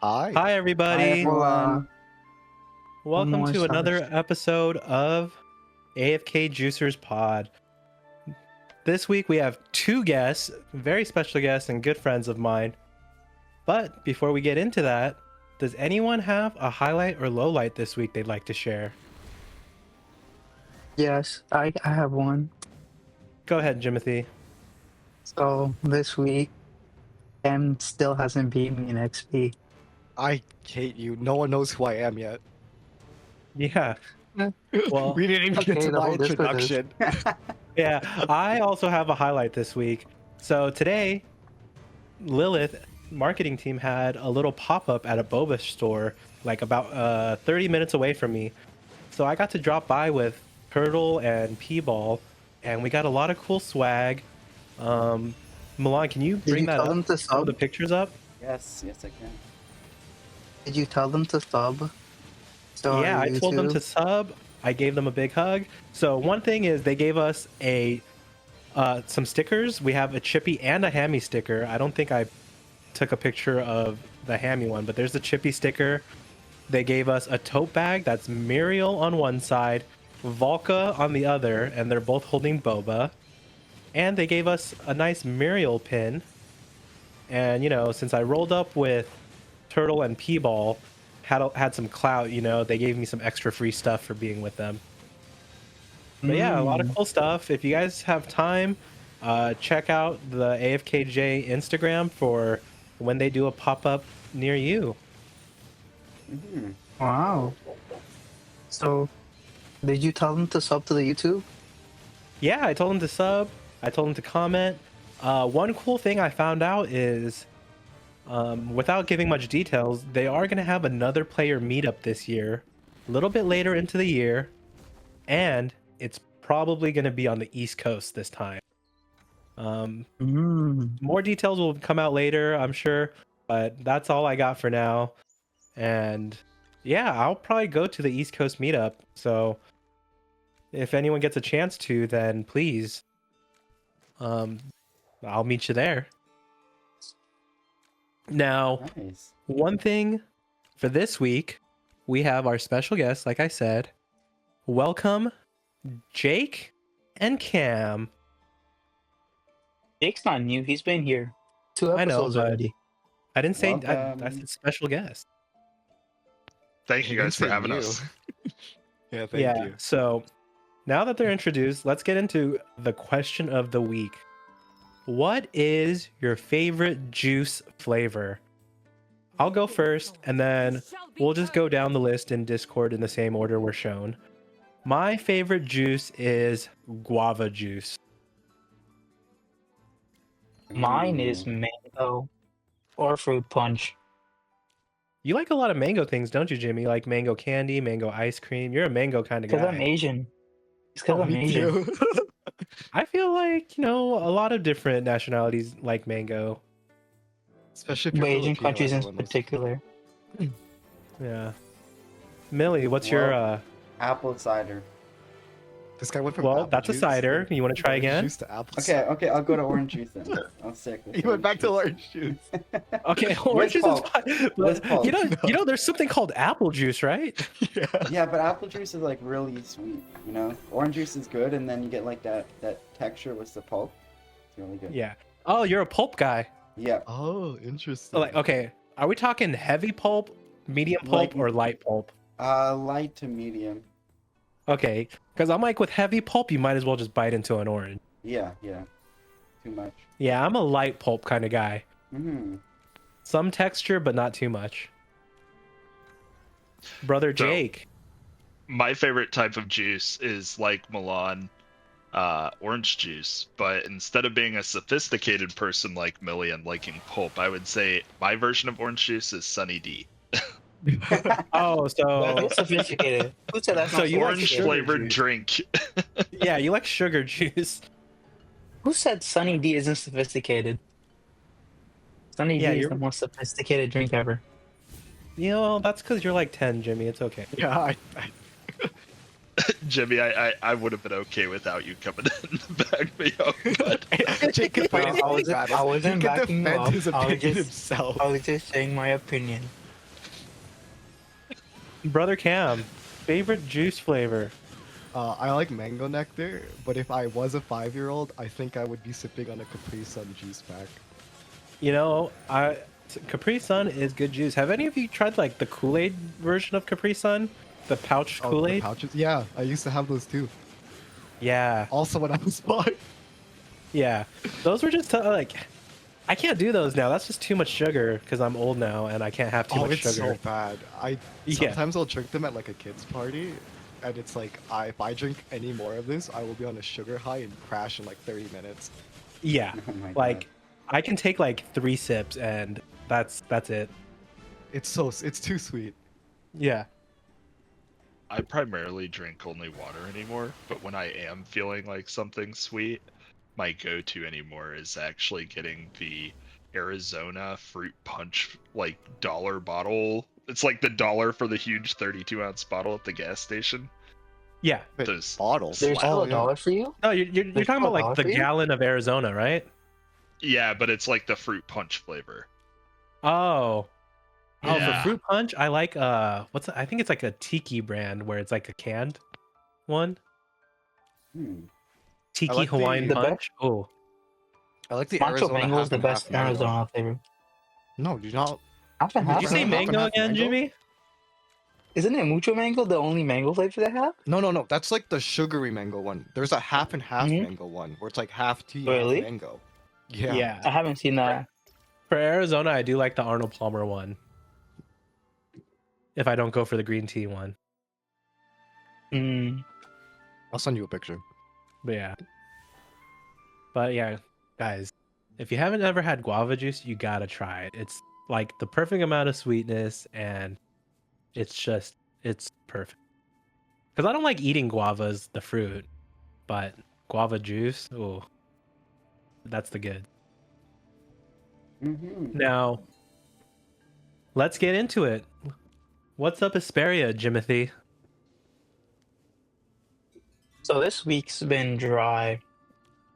Hi. Hi, everybody. everyone. Welcome Almost to another finished. episode of AFK Juicers Pod. This week we have two guests, very special guests and good friends of mine. But before we get into that, does anyone have a highlight or lowlight this week they'd like to share? Yes, I have one. Go ahead, Jimothy. So this week, M still hasn't beat me in XP. I hate you. No one knows who I am yet. Yeah. Well, We didn't even get okay, to the my whole Discord is. introduction. yeah, I also have a highlight this week. So today, Lilith marketing team had a little pop-up at a boba store, like about 30 minutes away from me. So I got to drop by with Turtle and P-Ball, and we got a lot of cool swag. Milan, can you bring you that tell up? them to Throw sub? the pictures up? Yes, I can. Did you tell them to sub? So Yeah, I told them to YouTube? sub. I gave them a big hug. So one thing is they gave us some stickers. We have a Chippy and a Hammy sticker. I don't think I took a picture of the Hammy one, but there's a Chippy sticker. They gave us a tote bag that's Muriel on one side, VALKA on the other, and they're both holding boba. And they gave us a nice Muriel pin. And, you know, since I rolled up with Turtle and P-Ball, had some clout, you know, they gave me some extra free stuff for being with them. But yeah, a lot of cool stuff. If you guys have time, check out the AFKJ Instagram for when they do a pop-up near you. Mm-hmm. Wow. So, did you tell them to sub to the YouTube? Yeah, I told them to sub. I told them to comment. One cool thing I found out is, without giving much details, they are going to have another player meetup this year, a little bit later into the year, and it's probably going to be on the East Coast this time. More details will come out later, I'm sure, but that's all I got for now. And yeah, I'll probably go to the East Coast meetup. So if anyone gets a chance to, then please, I'll meet you there. Now, Nice. one thing for this week, we have our special guests, like I said. Welcome, Jake and Cam. Jake's not new. He's been here 2 I know, episodes but already. I didn't say I Welcome. said special guest. Thank you guys for didn't say having you. us. Yeah, thank you. So now that they're introduced, let's get into the question of the week. What is your favorite juice flavor? I'll go first, and then we'll just go down the list in Discord in the same order we're shown. My favorite juice is guava juice. Mine is Ooh. mango or fruit punch. You like a lot of mango things, don't you, Jimmy? Like mango candy, mango ice cream. You're a mango kind of Because I'm guy. Asian. It's because I'm me Asian. too. I feel like, you know, a lot of different nationalities like mango. Especially if But you're Asian Filipino, countries in everyone knows. particular. Yeah. Millie, what's your Apple cider. This guy went from well, apple that's a juice cider. to You want to try orange again? Juice to apple Okay, I'll go to orange juice then. I'm sick. with He went back to orange orange juice. Okay, orange juice is pulp. fine. With But pulp. you know, there's something called apple juice, right? Yeah. Yeah, but apple juice is like really sweet, you know? Orange juice is good, and then you get like that texture with the pulp. It's really good. Yeah. Oh, you're a pulp guy. Yeah. Oh, interesting. So, like, okay, are we talking heavy pulp, medium pulp, Like- or light pulp? Light to medium. Okay, because I'm like with heavy pulp, you might as well just bite into an orange. Yeah. Too much. Yeah, I'm a light pulp kind of guy. Mm-hmm. Some texture, but not too much. Brother So- Jake. My favorite type of juice is like Milan, orange juice. But instead of being a sophisticated person like Millie and liking pulp, I would say my version of orange juice is Sunny D. Oh, so That's sophisticated. Who said that's So not you like Orange sugar flavored juice. drink. yeah, you like sugar juice. Who said Sunny D isn't sophisticated? Sunny Yeah, D is you're- the most sophisticated drink ever. You know, that's because you're like 10, Jimmy. It's okay. Yeah, Jimmy, I would have been okay without you coming in to back me up. But Jake can fight his I own wasn't- battles. I wasn't He can backing you defend up. his I was opinion just- himself. I was just saying my opinion. Brother Cam, favorite juice flavor? I like mango nectar, but if I was a 5-year-old, I think I would be sipping on a Capri Sun juice pack. You know, Capri Sun is good juice. Have any of you tried like the Kool-Aid version of Capri Sun? The pouched Oh, the Kool-Aid? pouches? Yeah, I used to have those too. Yeah. Also, when I was 5. Yeah. Those were just like I can't do those now. That's just too much sugar because I'm old now and I can't have too Oh, much it's sugar. so bad. Yeah. Sometimes I'll drink them at like a kid's party, and it's like if I drink any more of this, I will be on a sugar high and crash in like 30 minutes. Yeah. Oh my Like God. I can take like 3 sips and that's it. It's too sweet. Yeah. I primarily drink only water anymore, but when I am feeling like something sweet, my go-to anymore is actually getting the Arizona fruit punch like dollar bottle. It's like the dollar for the huge 32-ounce bottle at the gas station. Yeah. Wait, Those bottles. There's still Oh, a yeah. dollar for you? No, you're There's talking still about a dollar like the for you? gallon of Arizona, right? Yeah, but it's like the fruit punch flavor. Oh. Oh, for Yeah. fruit punch, I like I think it's like a tiki brand where it's like a canned one. Hmm. Tiki like Hawaiian the punch. Oh. I like the Macho Arizona mango is half the and half best mango. Arizona flavor. No, do not. Half and Did half. Did you say Half and mango half again, mango? Jimmy? Isn't it mucho mango the only mango flavor they have? No. That's like the sugary mango one. There's a half and half Mhm. mango one where it's like half tea, half Really? mango. Yeah. I haven't seen that. For Arizona, I do like the Arnold Palmer one. If I don't go for the green tea one. Mm. I'll send you a picture. But yeah. But yeah, guys, if you haven't ever had guava juice, you gotta try it. It's like the perfect amount of sweetness and it's perfect. Because I don't like eating guavas, the fruit, but guava juice, oh, that's the good. Mm-hmm. Now, let's get into it. What's up, Esperia, Jimothy? So this week's been dry,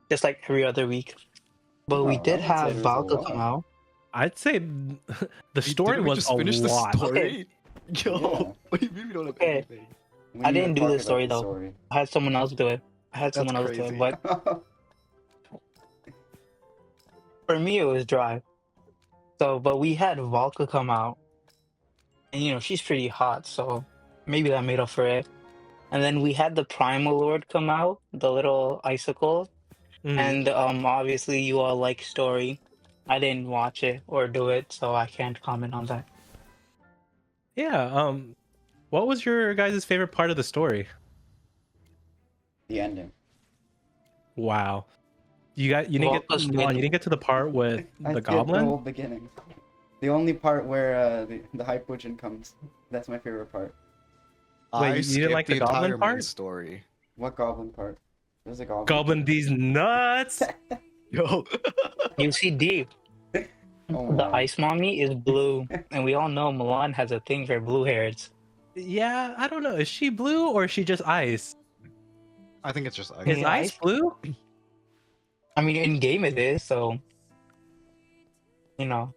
just like every other week. But we Oh, I did would say have there's a VALKA come lot. out. I'd say the story Didn't we was just a finish lot. the story? Yo, Yeah. what do you mean we don't have Okay. anything? We I need to didn't do talk the about story though. story. I had someone else do it. crazy. But for me it was dry. So, but we had VALKA come out, and you know she's pretty hot, so maybe that made up for it. And then we had the Primal Lord come out, the little icicle, Mhm. and obviously you all like story. I didn't watch it or do it, so I can't comment on that. Yeah, what was your guys' favorite part of the story? The ending. Wow. You Volka's didn't winning. get to the part with I the skipped the goblin? whole beginning. The only part where the Hypogen comes. That's my favorite part. Wait, I you didn't like skipped the goblin entire main part? story. What goblin part? There's a goblin. Goblin D's nuts. Yo, You see deep. Oh The my. ice mommy is blue, and we all know Milan has a thing for blue hairs. Yeah, I don't know. Is she blue or is she just ice? I think it's just Yeah. Is ice blue? I mean, in game it is, so you know.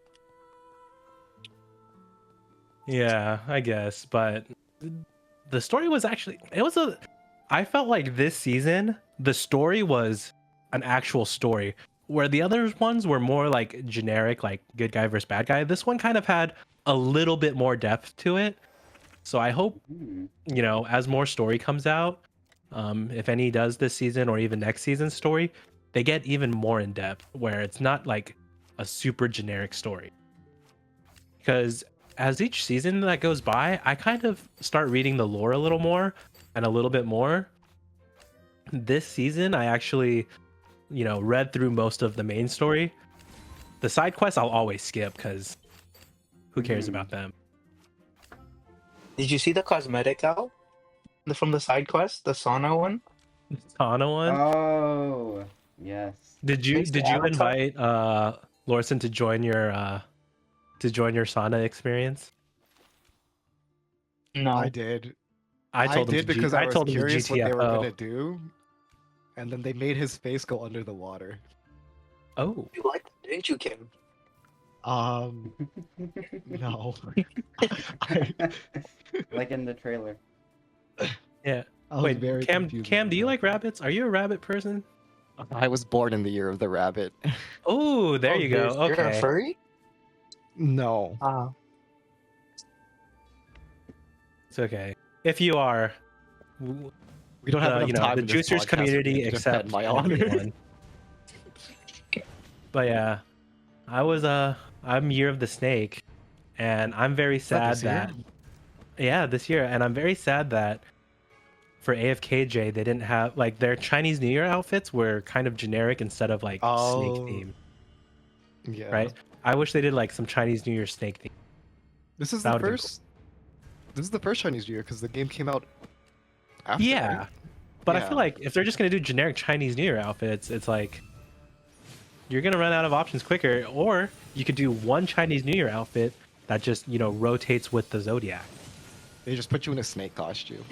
Yeah, I guess, but the story was actually I felt like this season the story was an actual story where the other ones were more like generic, like good guy versus bad guy. This one kind of had a little bit more depth to it. So I hope, Hmm. you know, as more story comes out, if any does this season or even next season's story, they get even more in depth where it's not like a super generic story. Because as each season that goes by, I kind of start reading the lore a little more and a little bit more. This season, I actually, you know, read through most of the main story. The side quests I'll always skip because who cares about them? Did you see the cosmetic out from the side quest, the sauna one? Tana one. Oh yes. Did you Makes the avatar- invite Lorson to join your sauna experience? No. I did. I told him did to because I I was told him to curious what they were GTFO. gonna do, and then they made his face go under the water. Oh, You liked it, didn't you, Kim? No. I, like in the trailer. Yeah. I was Wait, very Cam, confused. Cam, with do you that. like rabbits? Are you a rabbit person? I was born in the year of the rabbit. Oh, there Oh, you go. you're a Okay. furry? No. It's okay. If you are, We don't have enough time the in this juicers podcast for me community to defend accepts my honor. everyone. But yeah, I'm year of the snake, and I'm very Is that sad this year? yeah, this year, and I'm very sad that for AFKJ they didn't have like their Chinese New Year outfits were kind of generic instead of like snake Oh, theme, yeah. right? I wish they did like some Chinese New Year snake theme. This is That the would've been cool. first. This is the first Chinese New Year because the game came out after. Yeah, Right? but I Yeah. feel like if they're just gonna do generic Chinese New Year outfits, it's like you're gonna run out of options quicker. Or you could do one Chinese New Year outfit that just rotates with the zodiac. They just put you in a snake costume.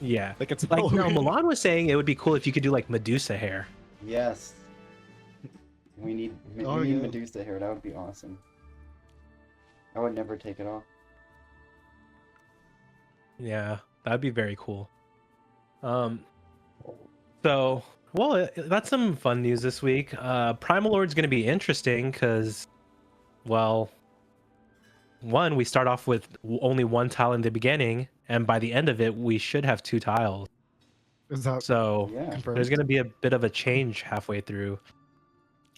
Yeah, Like it's like Halloween. Milan was saying, it would be cool if you could do like Medusa hair. Yes. We need Oh, we need yeah. Medusa hair. That would be awesome. I would never take it off. Yeah, that'd be very cool. So, well, that's some fun news this week. Primal Lord's going to be interesting because, well, one, we start off with only one tile in the beginning, and by the end of it, we should have two tiles. Is that So Yeah. confirmed? there's going to be a bit of a change halfway through.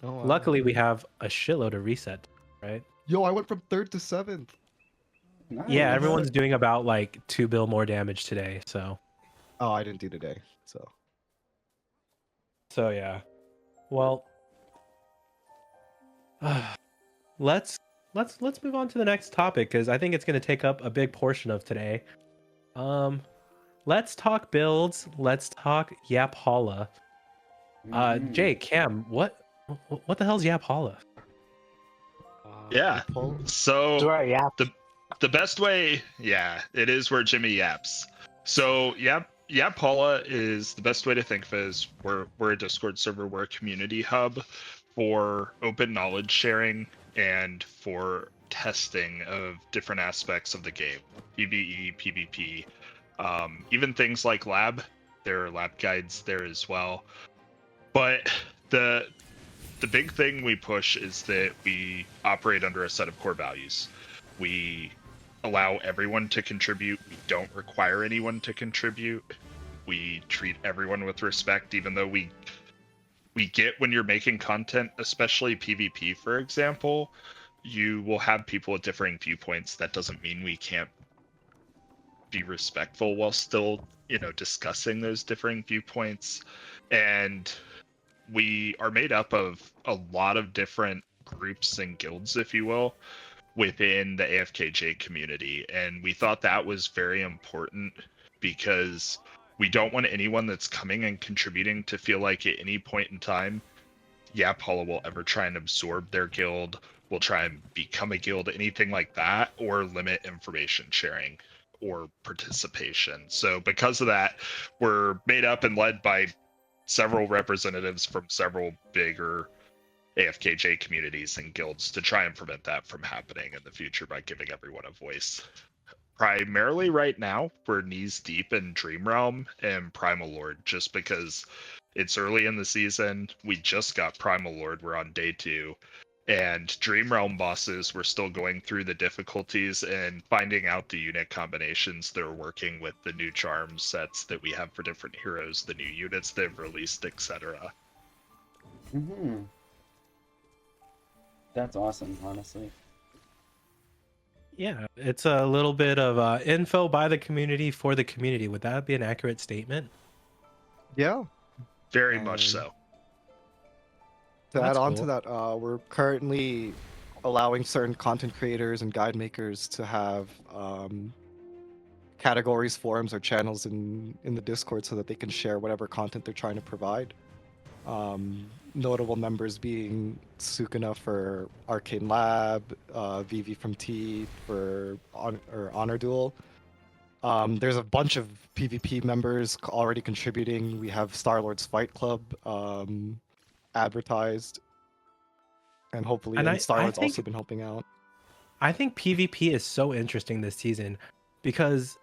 Oh, wow. Luckily, we have a shitload of reset, right? Yo, I went from 3rd to 7th. Nice. Yeah, everyone's doing about like 2 bill more damage today. So Oh, I didn't do today. So yeah. Well, let's move on to the next topic because I think it's going to take up a big portion of today. Let's talk builds. Let's talk YAPHALLA. Mhm. Jake, Cam, what the hell's YAPHALLA? Yeah. Pull. So Right, yeah. the best way, yeah, it is where Jimmy yaps. So YapHalla is the best way to think of it is we're a Discord server, we're a community hub for open knowledge sharing and for testing of different aspects of the game, PvE, PvP, even things like lab. There are lab guides there as well. But the big thing we push is that we operate under a set of core values. We allow everyone to contribute. We don't require anyone to contribute. We treat everyone with respect, even though we get when you're making content, especially PvP, for example, you will have people with differing viewpoints. That doesn't mean we can't be respectful while still, discussing those differing viewpoints. And we are made up of a lot of different groups and guilds, if you will, within the AFKJ community. And we thought that was very important because we don't want anyone that's coming and contributing to feel like at any point in time, YapHalla will ever try and absorb their guild, will try and become a guild, anything like that, or limit information sharing or participation. So because of that, we're made up and led by several representatives from several bigger AFKJ communities and guilds to try and prevent that from happening in the future by giving everyone a voice. Primarily right now, we're knees deep in Dream Realm and Primal Lord just because it's early in the season. We just got Primal Lord, we're on day 2. And Dream Realm bosses, we're still going through the difficulties and finding out the unit combinations that are working with the new charm sets that we have for different heroes, the new units they've released, etc. Mhm. That's awesome, honestly. Yeah, it's a little bit of info by the community for the community. Would that be an accurate statement? Yeah. Very much so. To That's add on cool. to that, we're currently allowing certain content creators and guide makers to have categories, forums, or channels in the Discord so that they can share whatever content they're trying to provide. Notable members being Sukuna for Arcane Lab, Vivi from T for Honor Duel. There's a bunch of PvP members already contributing. We have Star-Lord's Fight Club advertised, and hopefully And I Star-Lord's think also been helping out. I think PvP is so interesting this season because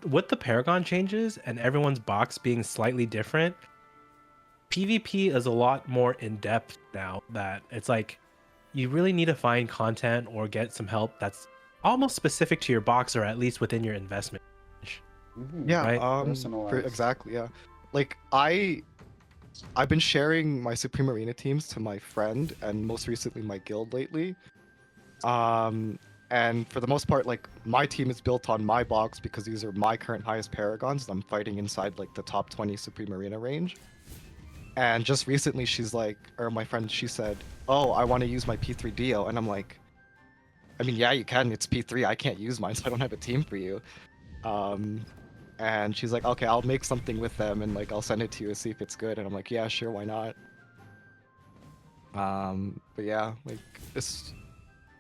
with the Paragon changes and everyone's box being slightly different, PvP is a lot more in depth now. That it's like you really need to find content or get some help that's almost specific to your box, or at least within your investment. Yeah, Right? Personalized. exactly, yeah. Like I've been sharing my Supreme Arena teams to my friend and most recently my guild lately. And for the most part, like my team is built on my box because these are my current highest Paragons. And I'm fighting inside like the top 20 Supreme Arena range. And just recently, she's like, or my friend, she said, "Oh, I want to use my P3 Dio," and I'm like, "I mean, yeah, you can. It's P3. I can't use mine, so I don't have a team for you." Um, and she's like, "Okay, I'll make something with them, and like I'll send it to you and see if it's good." And I'm like, "Yeah, sure, why not?" But yeah, like this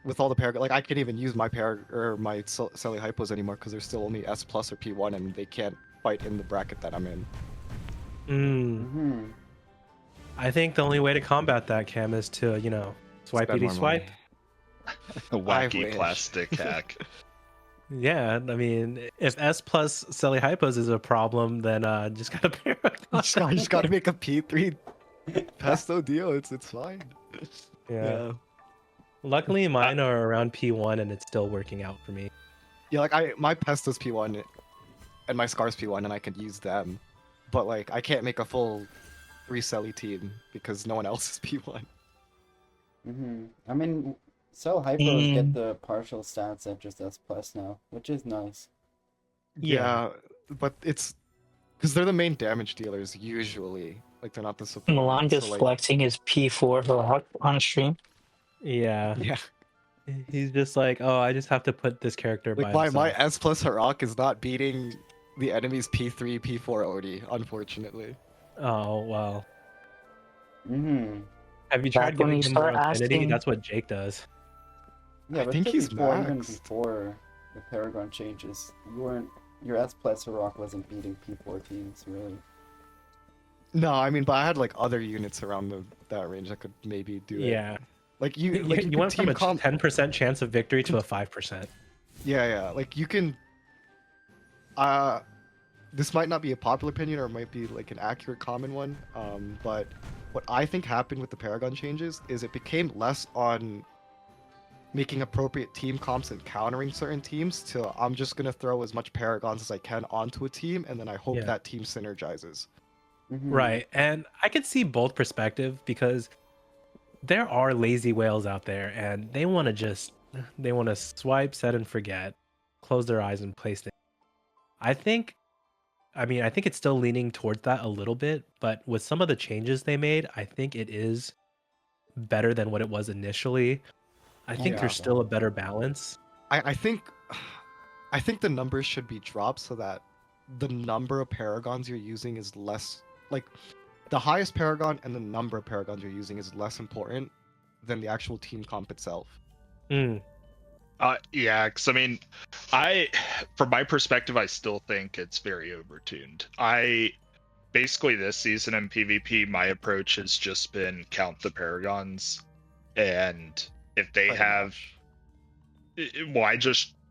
with all the Paragon, like I can't even use my my CeleHypos anymore because they're still only S plus or P1, and they can't fight in the bracket that I'm in. Mm-hmm. I think the only way to combat that, Cam, is to, Spend swipey more swipe. money. A I wacky wish. plastic hack. Yeah, I mean, if S plus CeleHypos is a problem, then just gotta You just gotta make a P3 pesto deal. It's fine. Yeah. Luckily, mine are around P1, and it's still working out for me. Yeah, like my pesto's P1 and my scar's P1, and I could use them, but like I can't make a full 3 team because no one else is P1. Mm-hmm. I mean, CeleHypos get the partial stats at just S plus now, which is nice. Yeah, but it's because they're the main damage dealers usually. Like they're not the support. Milan just so, like, flexing his P4 Rock on stream. Yeah. Yeah, He's just like, oh, I just have to put this character like by my himself. S plus Harak is not beating the enemy's P3 P4 OD, unfortunately. Oh, well. Mm-hmm. Have you Back tried when giving you him more start affinity? asking, That's what Jake does. Yeah, I but think to he's before, even maxed. before the Paragon changes, your S plus Rock wasn't beating P4 teams really. No, I mean, but I had like other units around that range that could maybe do it. Yeah. Like You could went from team a comp. 10% chance of victory to a 5%. Yeah. Like you can. This might not be a popular opinion or it might be like an accurate common one. But what I think happened with the Paragon changes is it became less on making appropriate team comps and countering certain teams to I'm just gonna throw as much Paragons as I can onto a team and then I hope Yeah. that team synergizes. Mm-hmm. Right. And I could see both perspectives because there are lazy whales out there and they want to swipe, set and forget, close their eyes and place things. I think it's still leaning towards that a little bit, but with some of the changes they made, I think it is better than what it was initially. I think Yeah. there's still a better balance. I think the numbers should be dropped so that the number of Paragons you're using is less like the highest Paragon and the number of Paragons you're using is less important than the actual team comp itself. Mm, Yeah, because I mean, from my perspective, I still think it's very overtuned. Basically this season in PvP, my approach has just been count the Paragons, and if they Pretty have, much. well,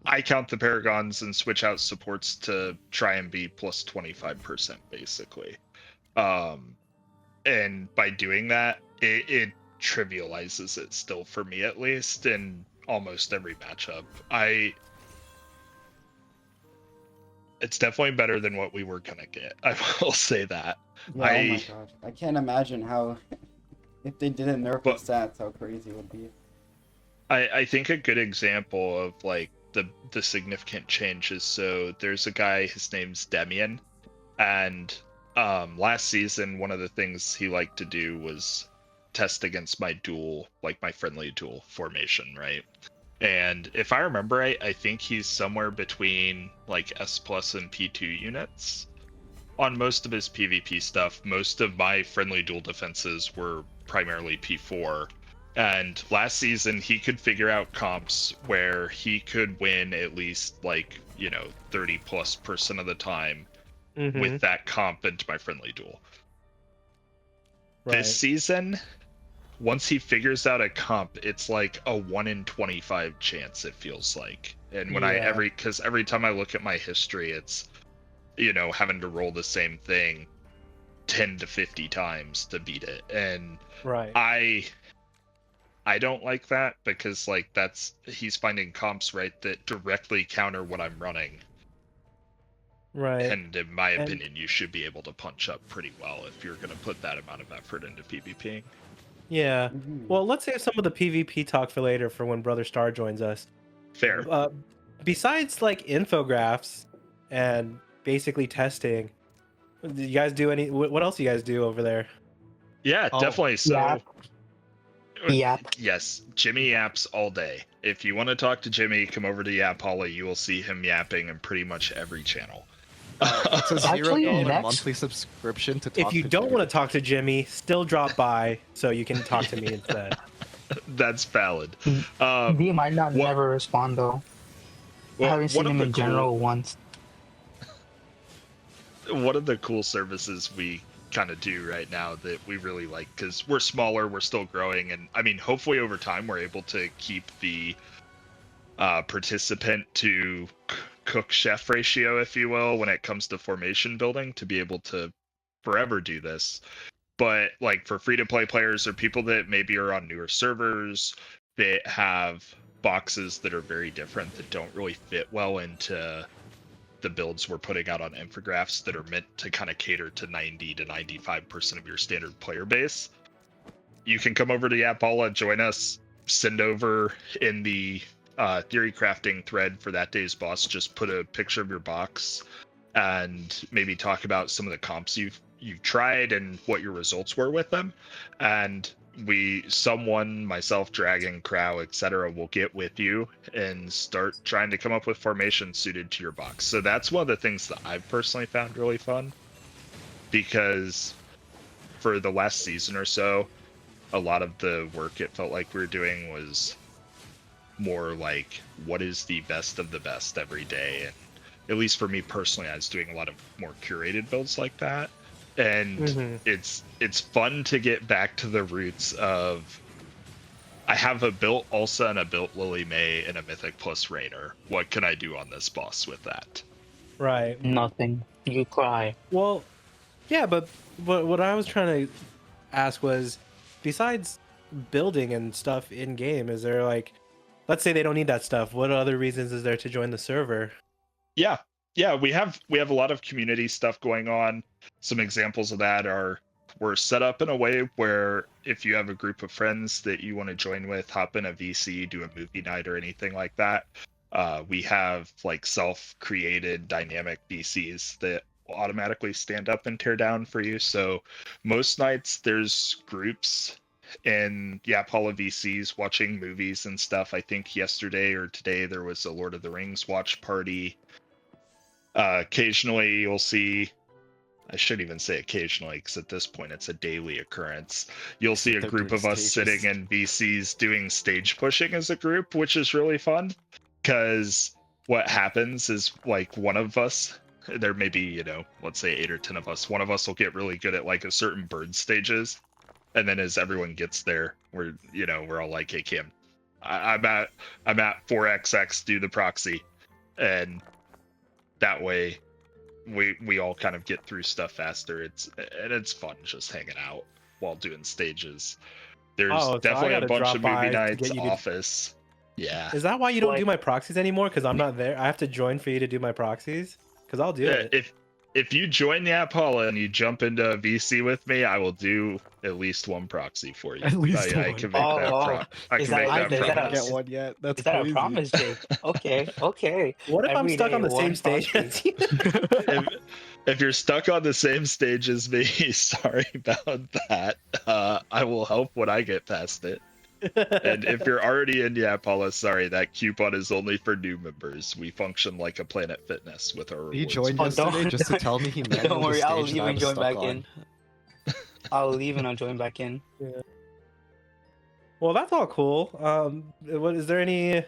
I count the Paragons and switch out supports to try and be plus 25% basically. And by doing that, it trivializes it still for me at least in almost every matchup. It's definitely better than what we were gonna get. I will say that. Yeah, oh my god. I can't imagine how if they didn't nerf the stats, how crazy it would be. I think a good example of like the significant changes. So there's a guy, his name's Demian, and last season one of the things he liked to do was test against my duel, like my friendly duel formation, right? And if I remember right, I think he's somewhere between like S plus and P2 units on most of his PvP stuff. Most of my friendly duel defenses were primarily P4. And last season, he could figure out comps where he could win at least 30+% of the time with that comp into my friendly duel. right. This season, once he figures out a comp, it's like a 1 in 25 chance, it feels like. And when because every time I look at my history, it's having to roll the same thing 10 to 50 times to beat it. And Right. I don't like that, because like he's finding comps, right, that directly counter what I'm running. Right. And in my opinion, you should be able to punch up pretty well if you're going to put that amount of effort into PvPing. Yeah. Mhm. Well, let's save some of the PvP talk for later for when Brother Star joins us. Fair. Besides like infographics and basically testing, do you guys do any? What else do you guys do over there? Yeah, Oh, definitely. So, Yap. Yap. yes, Jimmy yaps all day. If you want to talk to Jimmy, come over to YAPHALLA. You will see him yapping in pretty much every channel. It's a Actually, $0 next- monthly subscription to talk If you to don't Jimmy. want to talk to Jimmy, still drop by so you can talk to me instead. That's valid. He might not what- never respond though. I haven't seen him in general once. One of the cool services we kind of do right now that we really like, because we're smaller, we're still growing, and I mean, hopefully over time we're able to keep the participant to cook chef ratio, if you will, when it comes to formation building, to be able to forever do this. But like for free to play players or people that maybe are on newer servers that have boxes that are very different, that don't really fit well into the builds we're putting out on infographics that are meant to kind of cater to 90 to 95% of your standard player base, you can come over to YAPHALLA, join us, send over in the theory crafting thread for that day's boss, just put a picture of your box and maybe talk about some of the comps you've tried and what your results were with them. And someone, myself, Dragon, Crow, etc., will get with you and start trying to come up with formations suited to your box. So that's one of the things that I've personally found really fun, because for the last season or so, a lot of the work it felt like we were doing was more like, what is the best of the best every day? And at least for me personally, I was doing a lot of more curated builds like that. And it's fun to get back to the roots of, I have a built Ulsa and a built Lily May and a Mythic plus Rainer. What can I do on this boss with that? Right. Nothing. You cry. Well, yeah, but what I was trying to ask was, besides building and stuff in game, is there like, let's say they don't need that stuff, what other reasons is there to join the server? Yeah, we have a lot of community stuff going on. Some examples of that are, we're set up in a way where if you have a group of friends that you want to join with, hop in a VC, do a movie night or anything like that, we have like self-created dynamic VCs that will automatically stand up and tear down for you. So most nights there's groups in YAPHALLA VCs watching movies and stuff. I think yesterday or today there was a Lord of the Rings watch party. Occasionally you'll see, I shouldn't even say occasionally, because at this point it's a daily occurrence, you'll see a They're group doing of us stages. sitting in VCs doing stage pushing as a group, which is really fun, because what happens is, like, one of us, there may be, let's say 8 or 10 of us, one of us will get really good at like a certain bird stages, and then as everyone gets there, we're all like, hey Cam, I'm at 4xx, do the proxy, and that way we all kind of get through stuff faster. It's fun just hanging out while doing stages. There's So I definitely gotta a bunch drop of movie by to nights, get you to- office. Yeah. Is that why you don't Like- do my proxies anymore? Because I'm not there. I have to join for you to do my proxies? Because I'll do it. If you join the YAPHALLA and you jump into a VC with me, I will do at least one proxy for you. At least I one. can make Oh, that oh. I Is can make that- that is that a- promise. Get one yet? That's Is that crazy. a promise, Jake? Okay. What if I'm Every stuck day, on the same one stage proxy. as you? If you're stuck on the same stage as me, sorry about that. I will help when I get past it. And if you're already in YAPHALLA, sorry, that coupon is only for new members. We function like a Planet Fitness with our rewards. He joined Oh, yesterday don't- just to tell me he manualed Don't worry, the I'll stage leave that I and was join stuck back on. in. I'll leave and I'll join back in. Well, that's all cool. What is there any? Do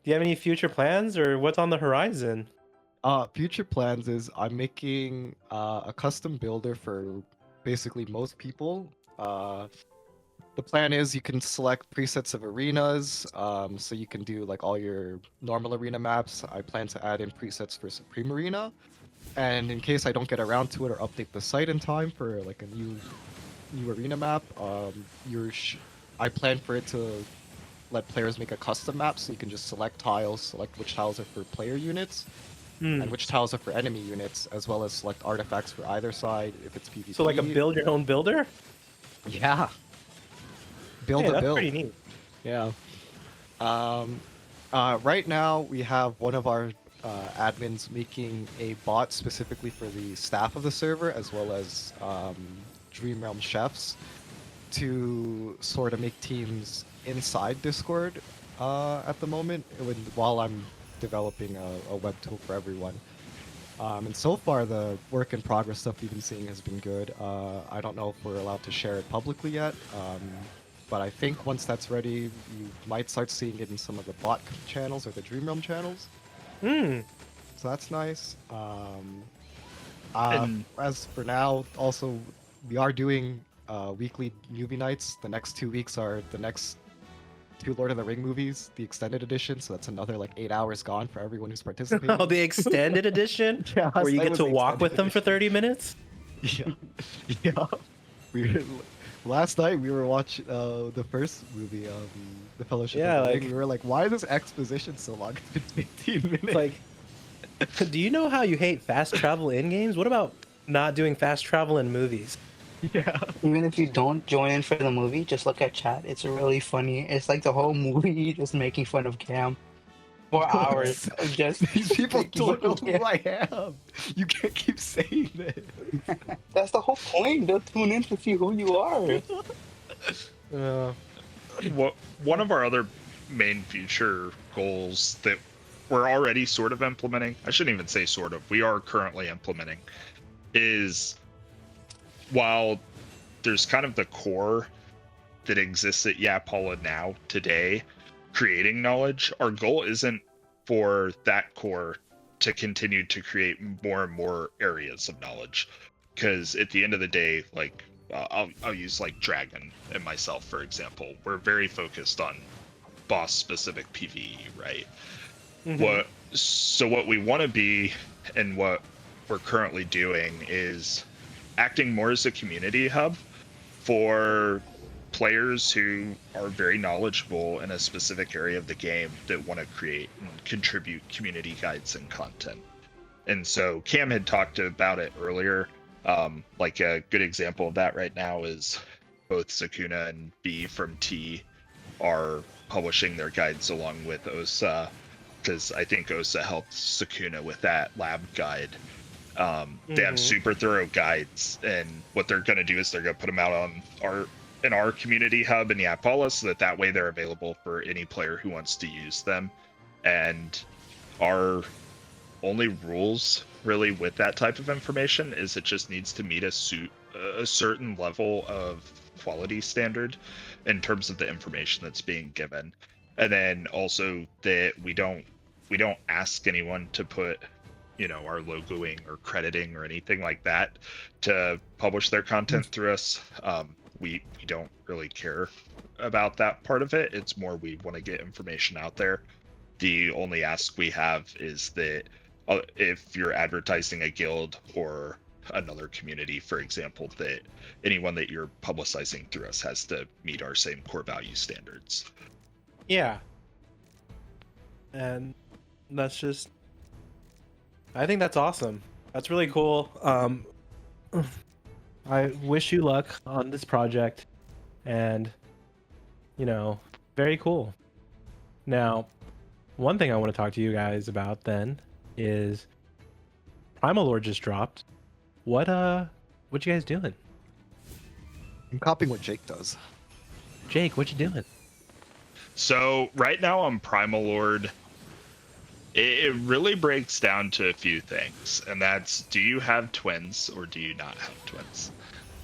you have any future plans, or what's on the horizon? Future plans is I'm making a custom builder for basically most people. The plan is you can select presets of arenas, so you can do like all your normal arena maps. I plan to add in presets for Supreme Arena. And in case I don't get around to it or update the site in time for like a new arena map, I plan for it to let players make a custom map, so you can just select tiles, select which tiles are for player units, Hmm. and which tiles are for enemy units, as well as select artifacts for either side if it's PvP. So like a build your own builder? Yeah. Build Hey, a that's build. pretty neat. Yeah. Right now we have one of our admins making a bot specifically for the staff of the server, as well as Dream Realm chefs, to sort of make teams inside Discord at the moment, while I'm developing a web tool for everyone. And so far, the work in progress stuff we've been seeing has been good. I don't know if we're allowed to share it publicly yet, but I think once that's ready, you might start seeing it in some of the bot channels or the Dream Realm channels. Hmm. So that's nice. And- As for now, also, we are doing weekly newbie nights. The next 2 weeks are the next 2 Lord of the Ring movies, the extended edition. So that's another like 8 hours gone for everyone who's participating. Oh, the extended edition? Yeah, Where you that get was to the walk with extended them for 30 minutes? Yeah, yeah. Last night we were watching the first movie, The Fellowship Yeah, of the like- Ring. We were like, why is this exposition so long? It's been 15 minutes. It's like, do you know how you hate fast travel in games? What about not doing fast travel in movies? yeah. Even if you don't join in for the movie, just look at chat. It's really funny. It's like the whole movie just making fun of Cam. 4 hours of just These people making don't know fun of who I am. You can't keep saying that. That's the whole point. They'll tune in to see who you are. One of our other main future goals that we're already sort of implementing, I shouldn't even say sort of, we are currently implementing, is while there's kind of the core that exists at YAPHALLA now, today, creating knowledge, our goal isn't for that core to continue to create more and more areas of knowledge. Because at the end of the day, like, I'll use like Dragon and myself, for example. We're very focused on boss specific PvE, right? What we want to be and what we're currently doing is acting more as a community hub for players who are very knowledgeable in a specific area of the game that want to create and contribute community guides and content. And so Cam had talked about it earlier. Like a good example of that right now is both Sakuna and B from T are publishing their guides along with Osa, because I think Osa helped Sakuna with that lab guide. They have super thorough guides, and what they're going to do is they're going to put them out on our community hub in YAPHALLA, so that way they're available for any player who wants to use them. And our only rules really with that type of information is it just needs to meet a certain level of quality standard in terms of the information that's being given. And then also that we don't ask anyone to put, you know, our logoing or crediting or anything like that to publish their content through us. We don't really care about that part of it. It's more we want to get information out there. The only ask we have is that if you're advertising a guild or another community, for example, that anyone that you're publicizing through us has to meet our same core value standards. Yeah. And that's just, I think that's awesome. That's really cool. I wish you luck on this project, and you know, very cool. Now, one thing I want to talk to you guys about then is Primal Lord just dropped. What you guys doing? I'm copying what Jake does. Jake, what you doing? So right now on Primal Lord, it really breaks down to a few things, and that's, do you have twins or do you not have twins?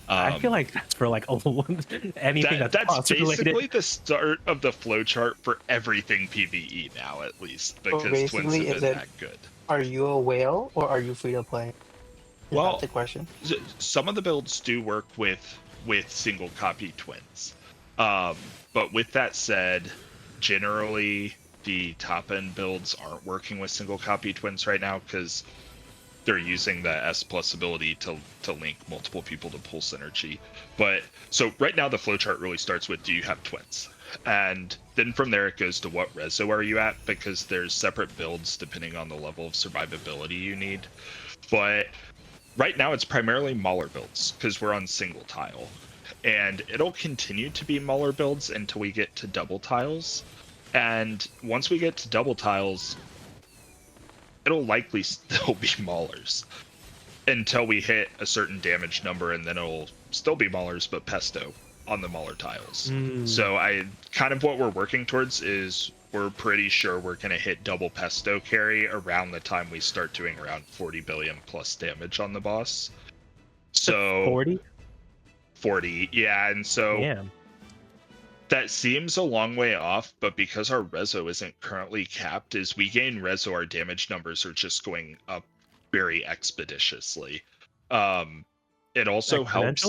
I feel like that's for like anything that's boss basically related. the start of the flowchart for everything PvE now, at least, because twins basically, have is been it- that good. Are you a whale or are you free to play? Is Well, that the question? Some of the builds do work with single copy twins, but with that said, generally the top end builds aren't working with single copy twins right now, because they're using the S plus ability to link multiple people to pull synergy. But so right now the flowchart really starts with, do you have twins? And then from there it goes to what reso are you at, because there's separate builds depending on the level of survivability you need. But right now it's primarily Mauler builds because we're on single tile. And it'll continue to be Mauler builds until we get to double tiles. And once we get to double tiles, it'll likely still be Maulers until we hit a certain damage number, and then it'll still be Maulers, but Pesto on the Mauler tiles. So I kind of what we're working towards is we're pretty sure we're going to hit double Pesto carry around the time we start doing around 40 billion plus damage on the boss. So 40, yeah, and so Damn. that seems a long way off, but because our reso isn't currently capped, as we gain reso, our damage numbers are just going up very expeditiously. It also helps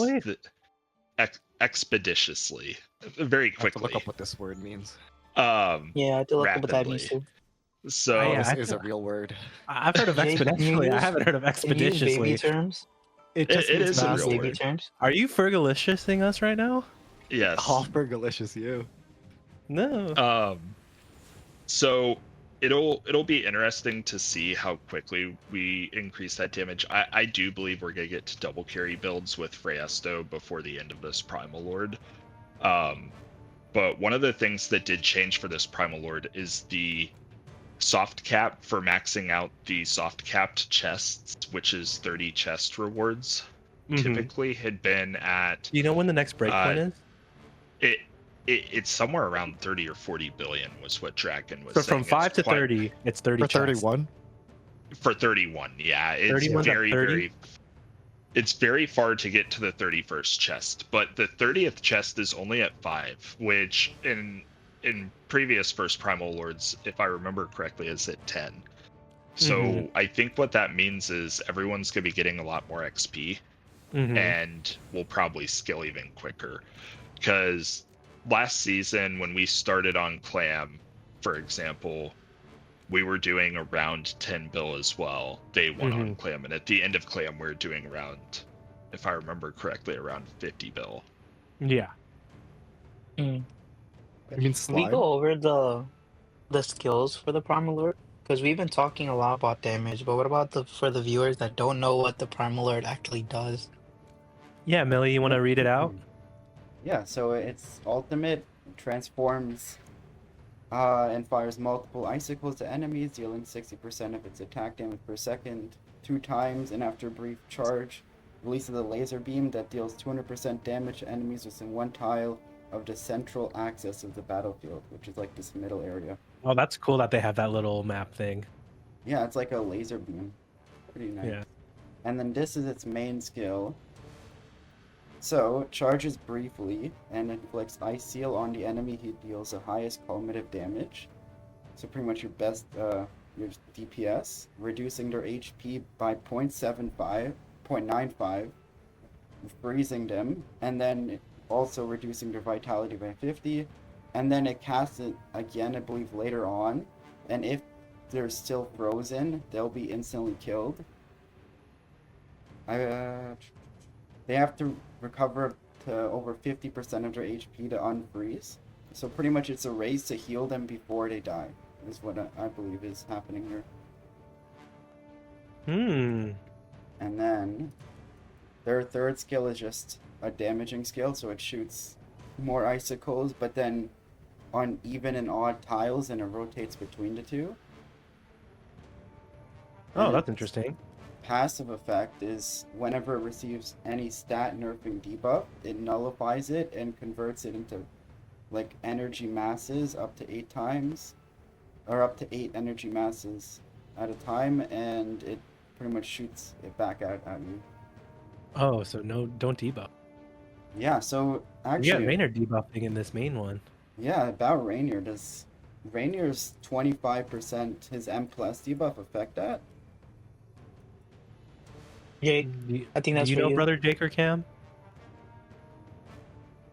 expeditiously, very I have to look quickly. up what this word means. Yeah, I have to look up what that Rapidly. means too. So yeah, This is a real word. I've heard of Jake, can you exponentially. I use- haven't heard of Can you use baby expeditiously. terms? It just it means is a massive. real Baby word. terms? Are you fergalicious-ing us right now? yes. Oh, Fergalicious, you. No. So it'll be interesting to see how quickly we increase that damage. I do believe we're gonna get to double carry builds with Freyasto before the end of this Primal Lord. But one of the things that did change for this Primal Lord is the soft cap for maxing out the soft capped chests, which is 30 chest rewards. Typically had been at Do you know when the next breakpoint is? it's somewhere around 30 or 40 billion was what Draken was So saying. from 5 It's to quite- 30, it's 30 For chests. 31? For 31, yeah, it's 31's at very 30? it's very far to get to the 31st chest, but the 30th chest is only at 5, which in previous first Primal Lords, if I remember correctly, is at 10. So I think what that means is everyone's gonna be getting a lot more XP, and we'll probably skill even quicker. Because last season when we started on Clam, for example, we were doing around 10 bill as well day one on Clam, and at the end of Clam we were doing around, if I remember correctly, around 50 bill. Yeah. Mm. I mean, Can we slime. go over the skills for the Primal Lord? Because we've been talking a lot about damage, but what about for the viewers that don't know what the Primal Lord actually does? Yeah, Millie, you want to read it out? Yeah, so its ultimate transforms and fires multiple icicles to enemies, dealing 60% of its attack damage per second 2 times, and after a brief charge, releases a laser beam that deals 200% damage to enemies within 1 tile of the central axis of the battlefield, which is like this middle area. Oh, that's cool that they have that little map thing. Yeah, it's like a laser beam. Pretty nice. Yeah. And then this is its main skill. So, it charges briefly and inflicts Ice Seal on the enemy who deals the highest cumulative damage. So pretty much your best, your DPS, reducing their HP by 0.95, freezing them, and then also reducing their vitality by 50. And then it casts it again, I believe, later on. And if they're still frozen, they'll be instantly killed. They have to recover to over 50% of their HP to unfreeze. So pretty much it's a race to heal them before they die, is what I believe is happening here. And then their third skill is just a damaging skill, so it shoots more icicles, but then on even and odd tiles, and it rotates between the two. Oh, And that's its interesting. passive effect is whenever it receives any stat nerfing debuff, it nullifies it and converts it into like energy masses up to 8 times, or up to 8 energy masses at a time, and it pretty much shoots it back out at you. Oh, so don't debuff. Yeah, so You actually, got Rainer debuffing in this main one. yeah, about Rainier, does Rainier's 25% his M plus debuff affect that? Jake, I think that's Do you for know you. Brother Jake or Cam?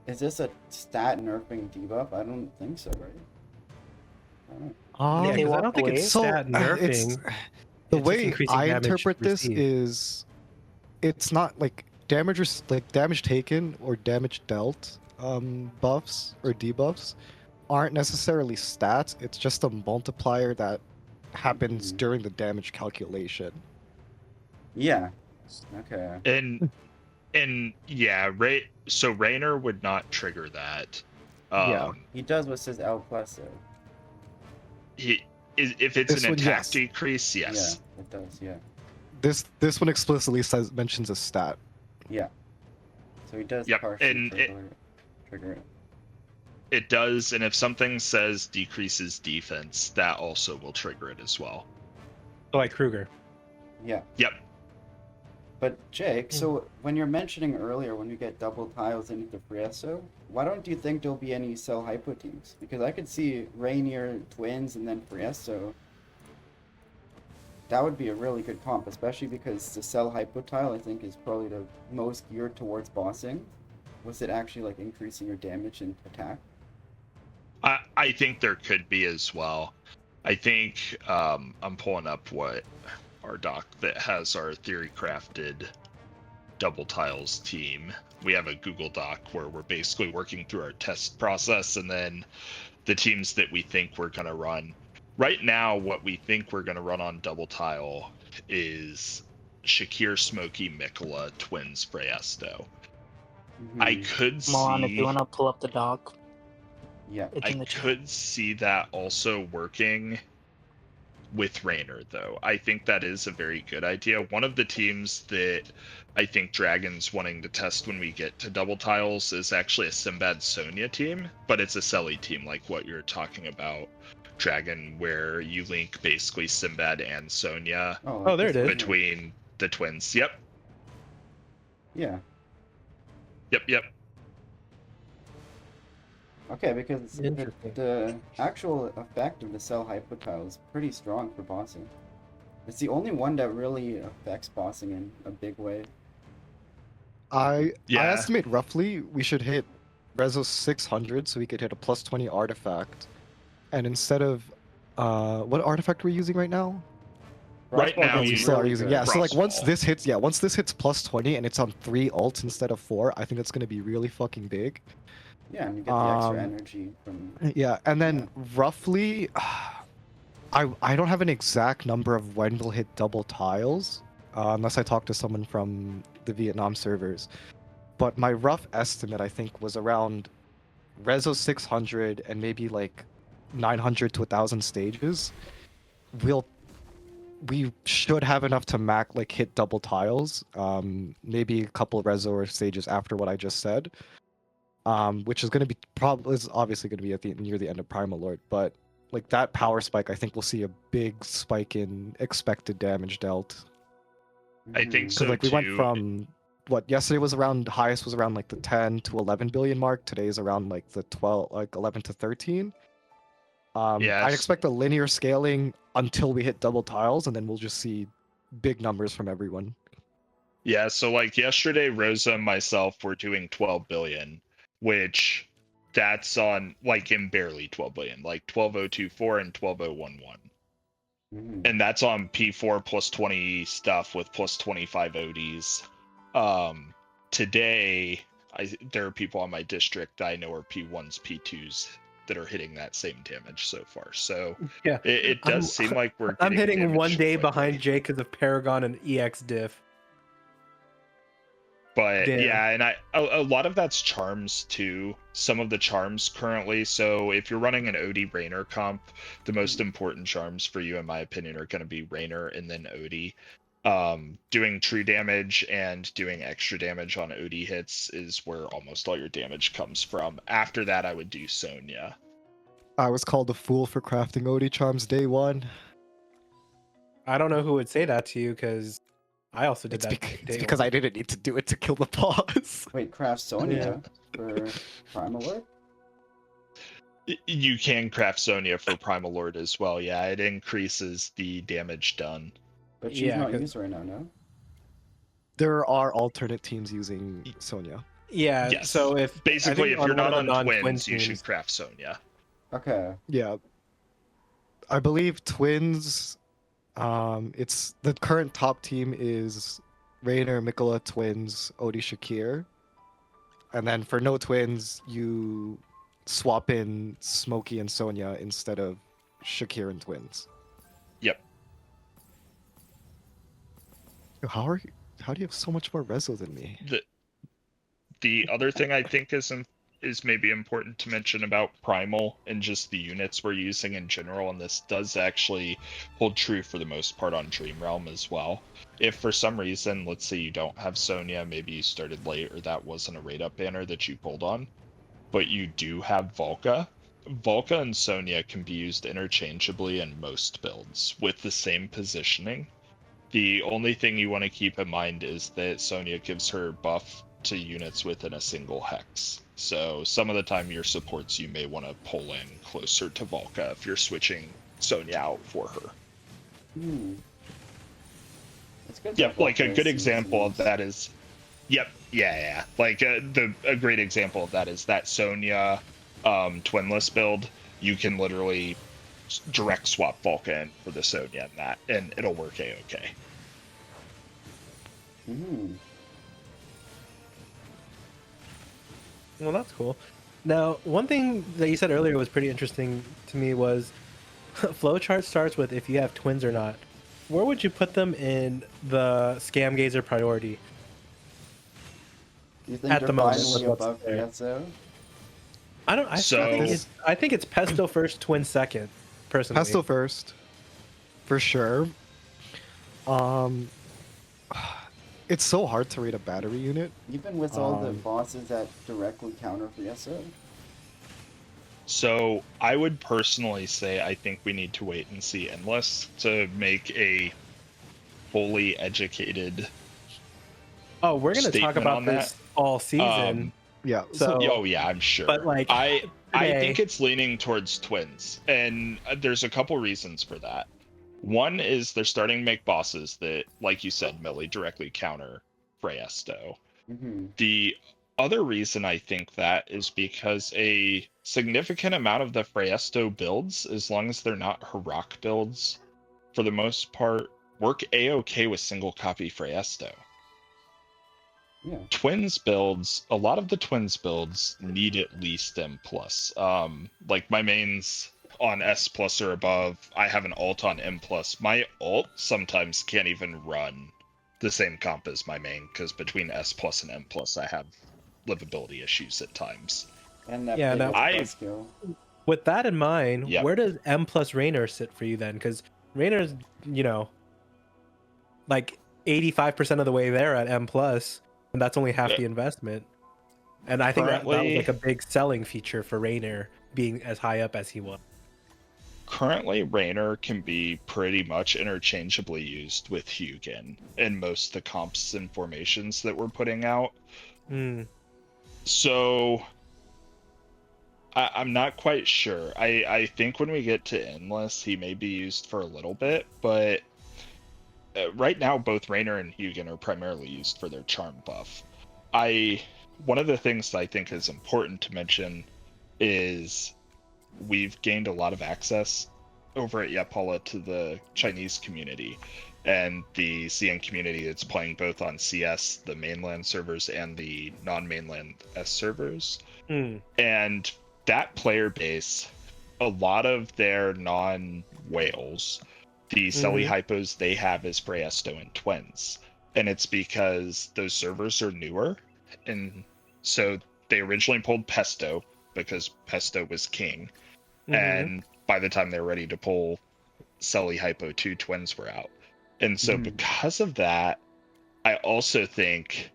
Is this a stat nerfing debuff? I don't think so, right? I don't know. Yeah, They 'cause I walk don't think away? it's stat nerfing. The It's just way increasing I damage interpret this received. is, it's not like damage taken or damage dealt buffs or debuffs aren't necessarily stats. It's just a multiplier that happens during the damage calculation. Yeah. Okay. And yeah, so Raynor would not trigger that. Yeah. He does what says L plus though. If it's This an one, attack yes. decrease, yes. Yeah, it does. Yeah. This one explicitly mentions a stat. Yeah. So he does Yep, partially and trigger it. It does, and if something says decreases defense, that also will trigger it as well. So like Kruger. Yeah. Yep. But Jake, so when you're mentioning earlier when we get double tiles into Frieso, why don't you think there'll be any CeleHypo teams? Because I could see Rainier, Twins, and then Frieso. That would be a really good comp, especially because the CeleHypo tile I think is probably the most geared towards bossing. Was it actually like increasing your damage and attack? I think there could be as well. I think I'm pulling up what our doc that has our theory crafted double tiles team. We have a Google Doc where we're basically working through our test process and then the teams that we think we're going to run. Right now, what we think we're going to run on double tile is Shakir, Smokey, Mikola, Twins, Frayesto. I could see. Milan, if you want to pull up the doc. Yeah. It's I in the chat. could see that also working with Raynor, though. I think that is a very good idea. One of the teams that I think Dragon's wanting to test when we get to double tiles is actually a Sinbad Sonya team, but it's a Celi team like what you're talking about, Dragon, where you link basically Sinbad and Sonya Oh, there it is. between the twins. Yep. Yeah. Yep. Okay, because Interesting. the actual effect of the CeleHypo tile is pretty strong for bossing. It's the only one that really affects bossing in a big way. I Yeah. estimate roughly we should hit Rezo 600 so we could hit a plus 20 artifact. And instead of what artifact we're using right now? Right now, we you still are really using. good. Yeah, so like once Frostfall. this hits plus 20 and it's on 3 ults instead of 4, I think that's gonna be really fucking big. Yeah, and you get the extra energy from. Yeah, and then roughly, I don't have an exact number of when we'll hit double tiles, unless I talk to someone from the Vietnam servers. But my rough estimate, I think, was around Rezo 600 and maybe like 900 to 1,000 stages. We should have enough to hit double tiles. Maybe a couple Rezo or stages after what I just said. Which is going to be obviously going to be at near the end of Primal Lord, but like that power spike, I think we'll see a big spike in expected damage dealt. I think so Because like we went too. from what yesterday was around, highest was around like the 10 to 11 billion mark. Today is around like the 11 to 13. Yes. I expect a linear scaling until we hit double tiles, and then we'll just see big numbers from everyone. Yeah, so like yesterday, Rosa and myself were doing 12 billion, which that's on like in barely 12 billion, like 12024 and 12011. And that's on P4 plus 20 stuff with plus 25 ODs. Today, there are people on my district that I know are P1s, P2s that are hitting that same damage so far. So Yeah, it does seem like we're I'm getting hitting one damage day quickly. behind Jake because of Paragon and EX diff. But Damn. yeah, and a lot of that's charms too. Some of the charms currently. So if you're running an OD Raynor comp, the most important charms for you, in my opinion, are going to be Raynor and then OD. Doing true damage and doing extra damage on OD hits is where almost all your damage comes from. After that, I would do Sonya. I was called a fool for crafting OD charms day one. I don't know who would say that to you because I also did that. It's because I didn't need to do it to kill the boss. Wait, craft Sonya for Primal Lord? You can craft Sonya for Primal Lord as well. Yeah, it increases the damage done. But she's not used right now, no? There are alternate teams using Sonya. Yeah, Yes. so if Basically, if you're not on non-twin twins, you teams- should craft Sonya. Okay. Yeah. I believe Twins It's the current top team is Rainer, Mikola, Twins, Odie, Shakir, and then for no twins, you swap in Smokey and Sonya instead of Shakir and Twins. Yep. How do you have so much more reso than me? The other thing I think is maybe important to mention about Primal and just the units we're using in general, and this does actually hold true for the most part on Dream Realm as well. If for some reason, let's say you don't have Sonya, maybe you started late or that wasn't a raid up banner that you pulled on, but you do have VALKA. VALKA and Sonya can be used interchangeably in most builds with the same positioning. The only thing you want to keep in mind is that Sonya gives her buff to units within a single hex. So some of the time your supports you may want to pull in closer to VALKA if you're switching Sonya out for her. It's good. Yep, like a good example of that is, like a great example of that is that Sonya Twinless build. You can literally direct swap VALKA in for the Sonya and that, and it'll work a-okay. Well, that's cool. Now, one thing that you said earlier was pretty interesting to me was flowchart starts with if you have twins or not. Where would you put them in the Scam Gazer priority? You think At they're the moment, finally what's above there? PSO? I think it's Pesto first, Twin second, personally. Pesto first, for sure. It's so hard to rate a battery unit. Even with all the bosses that directly counter PSO. So I would personally say I think we need to wait and see Endless to make a fully educated. Oh, we're going to talk about this all season. Yeah. Oh yeah, I'm sure. But like, I think it's leaning towards twins, and there's a couple reasons for that. One is they're starting to make bosses that, like you said, Millie, directly counter Freyasto. The other reason I think that is because a significant amount of the Freyasto builds, as long as they're not Heroic builds, for the most part, work a-okay with single copy Freyasto. Yeah. Twins builds, a lot of the twins builds need at least M+. Like my mains on S+ or above, I have an alt on M+. My alt sometimes can't even run the same comp as my main, because between S+ and M+, I have livability issues at times. And that skill. With that in mind, where does M+ Raynor sit for you then? Because Raynor's, like 85% of the way there at M+, and that's only half the investment. And I think that was like a big selling feature for Raynor being as high up as he was. Currently, Raynor can be pretty much interchangeably used with Hugin in most of the comps and formations that we're putting out. So I'm not quite sure. I think when we get to Endless, he may be used for a little bit, but right now both Raynor and Hugin are primarily used for their charm buff. One of the things that I think is important to mention is we've gained a lot of access over at YAPHALLA to the Chinese community and the CN community that's playing both on CS, the mainland servers, and the non-mainland S servers. And that player base, a lot of their non-whales, the CeleHypos they have is Freyasto and Twins. And it's because those servers are newer. And so they originally pulled Pesto because Pesto was king. And by the time they were ready to pull CeleHypo, 2 Twins were out. And so because of that, I also think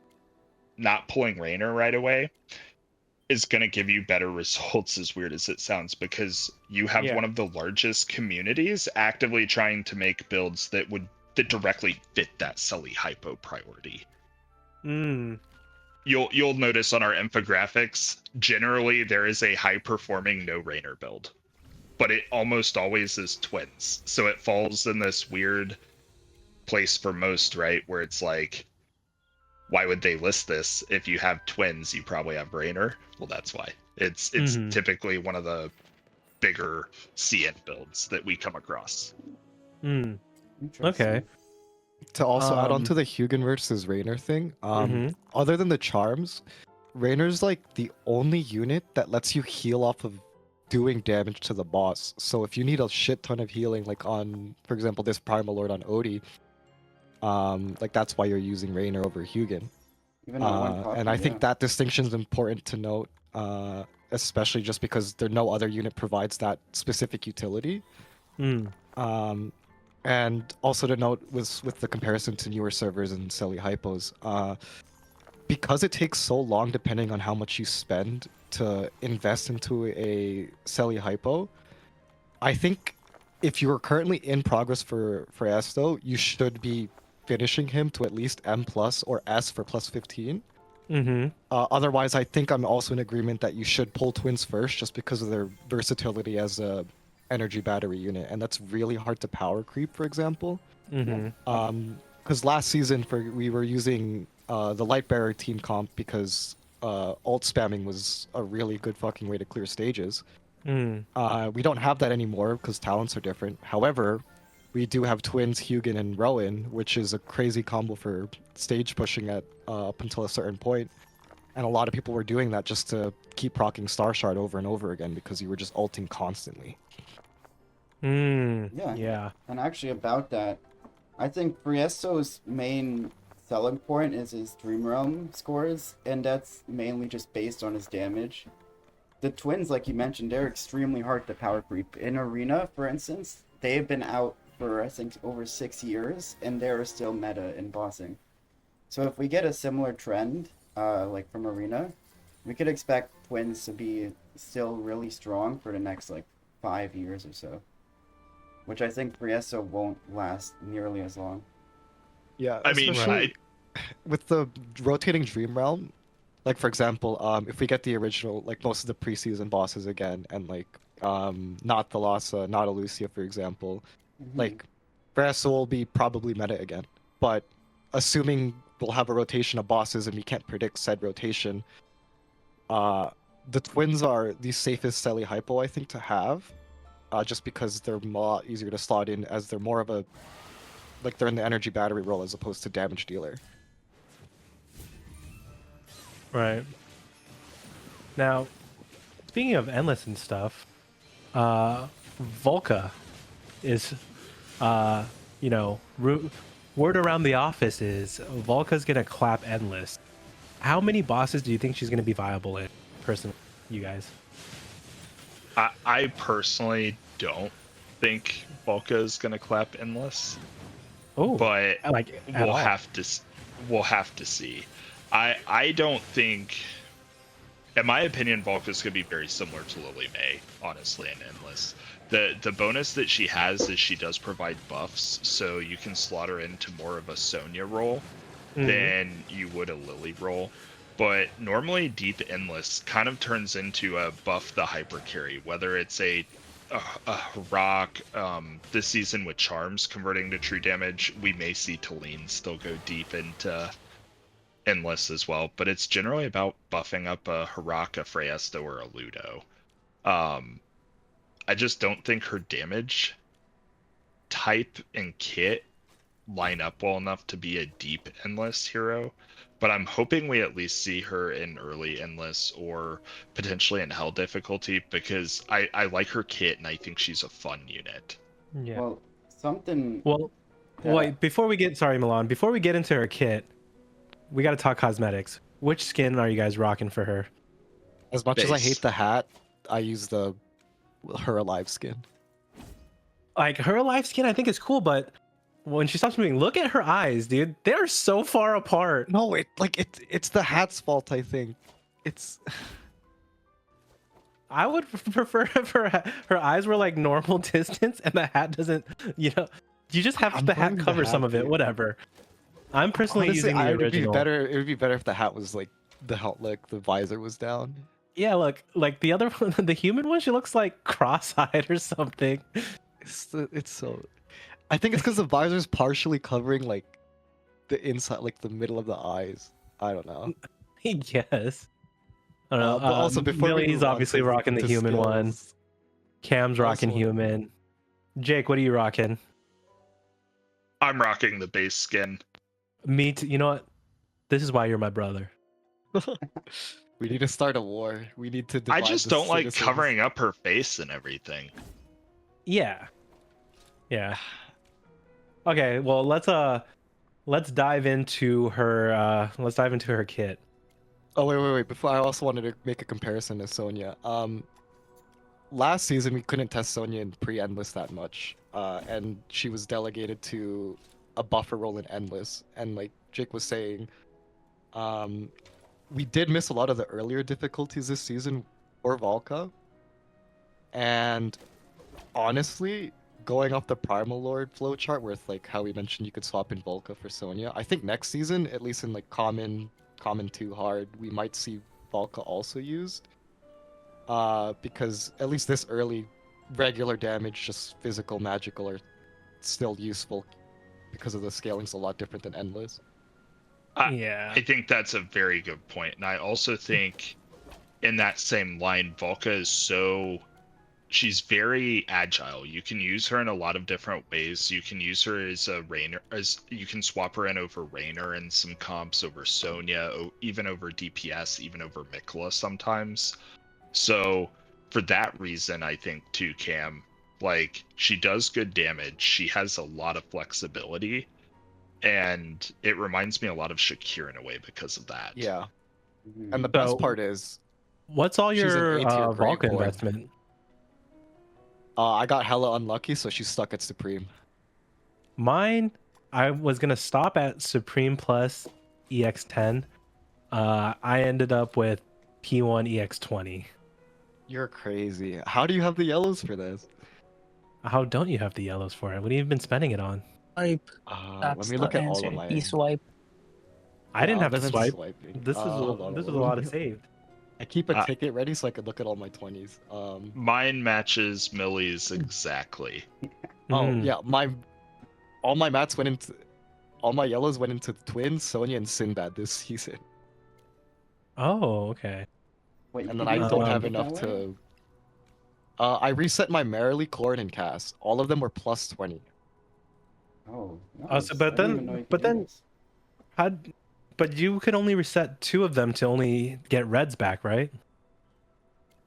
not pulling Raynor right away is going to give you better results, as weird as it sounds, because you have one of the largest communities actively trying to make builds that directly fit that CeleHypo priority. You'll notice on our infographics, generally there is a high performing no Raynor build, but it almost always is Twins. So it falls in this weird place for most, right? Where it's like, why would they list this? If you have Twins, you probably have Raynor. Well, that's why. It's typically one of the bigger CN builds that we come across. Interesting. To also add on to Um, the Hugin versus Raynor thing, mhm. other than the charms, Raynor's like the only unit that lets you heal off of doing damage to the boss. So if you need a shit ton of healing, like on, for example, this Primal Lord on Odie, like that's why you're using Raynor over Hugin. Even on one copy, And I yeah. think that distinction is important to note, especially just because there no other unit provides that specific utility. Mm. And also to note with the comparison to newer servers and CeleHypos, because it takes so long depending on how much you spend to invest into a CeleHypo, I think if you are currently in progress for Esto, you should be finishing him to at least M plus or S for plus 15. Mm-hmm. Otherwise, I think I'm also in agreement that you should pull twins first just because of their versatility as a energy battery unit, and that's really hard to power creep, for example. Mm-hmm. Because last season we were using the light bearer team comp because ult spamming was a really good fucking way to clear stages. Mm. We don't have that anymore because talents are different. However, we do have twins Hugin and Rowan, which is a crazy combo for stage pushing at up until a certain point. And a lot of people were doing that just to keep proccing Star Shard over and over again because you were just ulting constantly. Mm. Yeah. Yeah. And actually, about that, I think Briesto's main selling point is his Dream Realm scores, and that's mainly just based on his damage. The twins, like you mentioned, they're extremely hard to power creep. In Arena, for instance, they've been out for, I think, over 6 years, and they're still meta in bossing. So if we get a similar trend, like from Arena, we could expect twins to be still really strong for the next, like, 5 years or so. Which I think Briesto won't last nearly as long. Yeah, I mean, especially with the rotating Dream Realm. Like for example, if we get the original, like most of the preseason bosses again, and like not the Lhasa, not a Lucia, for example, like Brasso will be probably meta again. But assuming we'll have a rotation of bosses and we can't predict said rotation, the twins are the safest CeleHypo I think to have, just because they're a lot easier to slot in as they're more of a, like they're in the energy battery role as opposed to damage dealer. Right. Now, speaking of endless and stuff, VALKA is, you know, word around the office is VALKA's gonna clap endless. How many bosses do you think she's gonna be viable in, personally, you guys? I personally don't think VALKA is gonna clap endless, Oh, but like at all. we'll have to see. I don't think, in my opinion, VALKA is gonna be very similar to Lily May, honestly, in endless. The bonus that she has is she does provide buffs, so you can slot her into more of a Sonya role than you would a Lily role. But normally deep endless kind of turns into a buff the hyper carry, whether it's a rock this season with charms converting to true damage. We may see Talene still go deep into endless as well, but it's generally about buffing up a Harak, a Freyasto, or a Ludo. I just don't think her damage type and kit line up well enough to be a deep endless hero, but I'm hoping we at least see her in early endless or potentially in hell difficulty, because I like her kit and I think she's a fun unit. Yeah. Well, something. Well, wait, before we get, sorry, Milan, before we get into her kit, we got to talk cosmetics. Which skin are you guys rocking for her? As much as I Base. hate the hat, I use her alive skin. Like, her alive skin I think is cool, but when she stops moving, look at her eyes, dude. They're so far apart. No, it's the hat's fault, I think. It's I would prefer if her eyes were like normal distance and the hat doesn't, you know, you just have I'm the hat wearing the cover hat, some of it, dude. whatever. I'm personally honestly, using the it would be original. better. It would be better if the hat was like the visor was down. Yeah, look, like the other one, the human one, she looks like cross-eyed or something. It's so. I think it's because the visor's partially covering like the inside, like the middle of the eyes. I don't know. Yes. I don't know. But also before we Millie's move on obviously rocking the to human one. skills, Cam's rocking also- human. Jake, what are you rocking? I'm rocking the base skin. Me too. You know what? This is why you're my brother. We need to start a war. We need to I divide just the don't like citizens. covering up her face and everything. Yeah. Yeah. Okay, well let's dive into her kit. Oh wait. Before, I also wanted to make a comparison to Sonya. Last season we couldn't test Sonya in pre-endless that much, and she was delegated to a buffer role in endless. And like Jake was saying, we did miss a lot of the earlier difficulties this season for VALKA. And honestly, going off the Primal Lord flowchart, where it's like how we mentioned you could swap in VALKA for Sonya, I think next season, at least in like common 2 hard, we might see VALKA also used. Because at least this early, regular damage, just physical, magical, are still useful because of the scaling's a lot different than endless. Yeah. I think that's a very good point, and I also think in that same line, VALKA is she's very agile. You can use her in a lot of different ways. You can use her as a Rainer, as you can swap her in over Rainer and some comps, over Sonya, even over DPS, even over Mikola sometimes. So for that reason, I think too, Cam, like she does good damage. She has a lot of flexibility, and it reminds me a lot of Shakir in a way because of that. Yeah. Mhm. And the best So- part is, What's all She's an your A-tier VALKA Graveborn. investment? I got hella unlucky, so she's stuck at Supreme. Mine, I was gonna stop at Supreme Plus EX10. I ended up with P1 EX20. You're crazy. How do you have the yellows for this? How don't you have the yellows for it? What have you been spending it on? Swipe. Let That's me the look at all answer. of my. E-swipe. I didn't have to other than swipe. swiping. This is Hold on, this is a let lot me- of saved. I keep a Uh, ticket ready so I could look at all my 20s. Mine matches Millie's exactly. Oh Mm. yeah, all my mats went into, all my yellows went into Twins, Sonya, and Sinbad this season, Oh, okay. Wait, and you then I did don't it have that enough way? to. I reset my Merrily, Chord, and Cast. All of them were plus 20. Oh, So, nice. but I didn't then- even know you could but do then- this. But you could only reset 2 of them to only get reds back, right?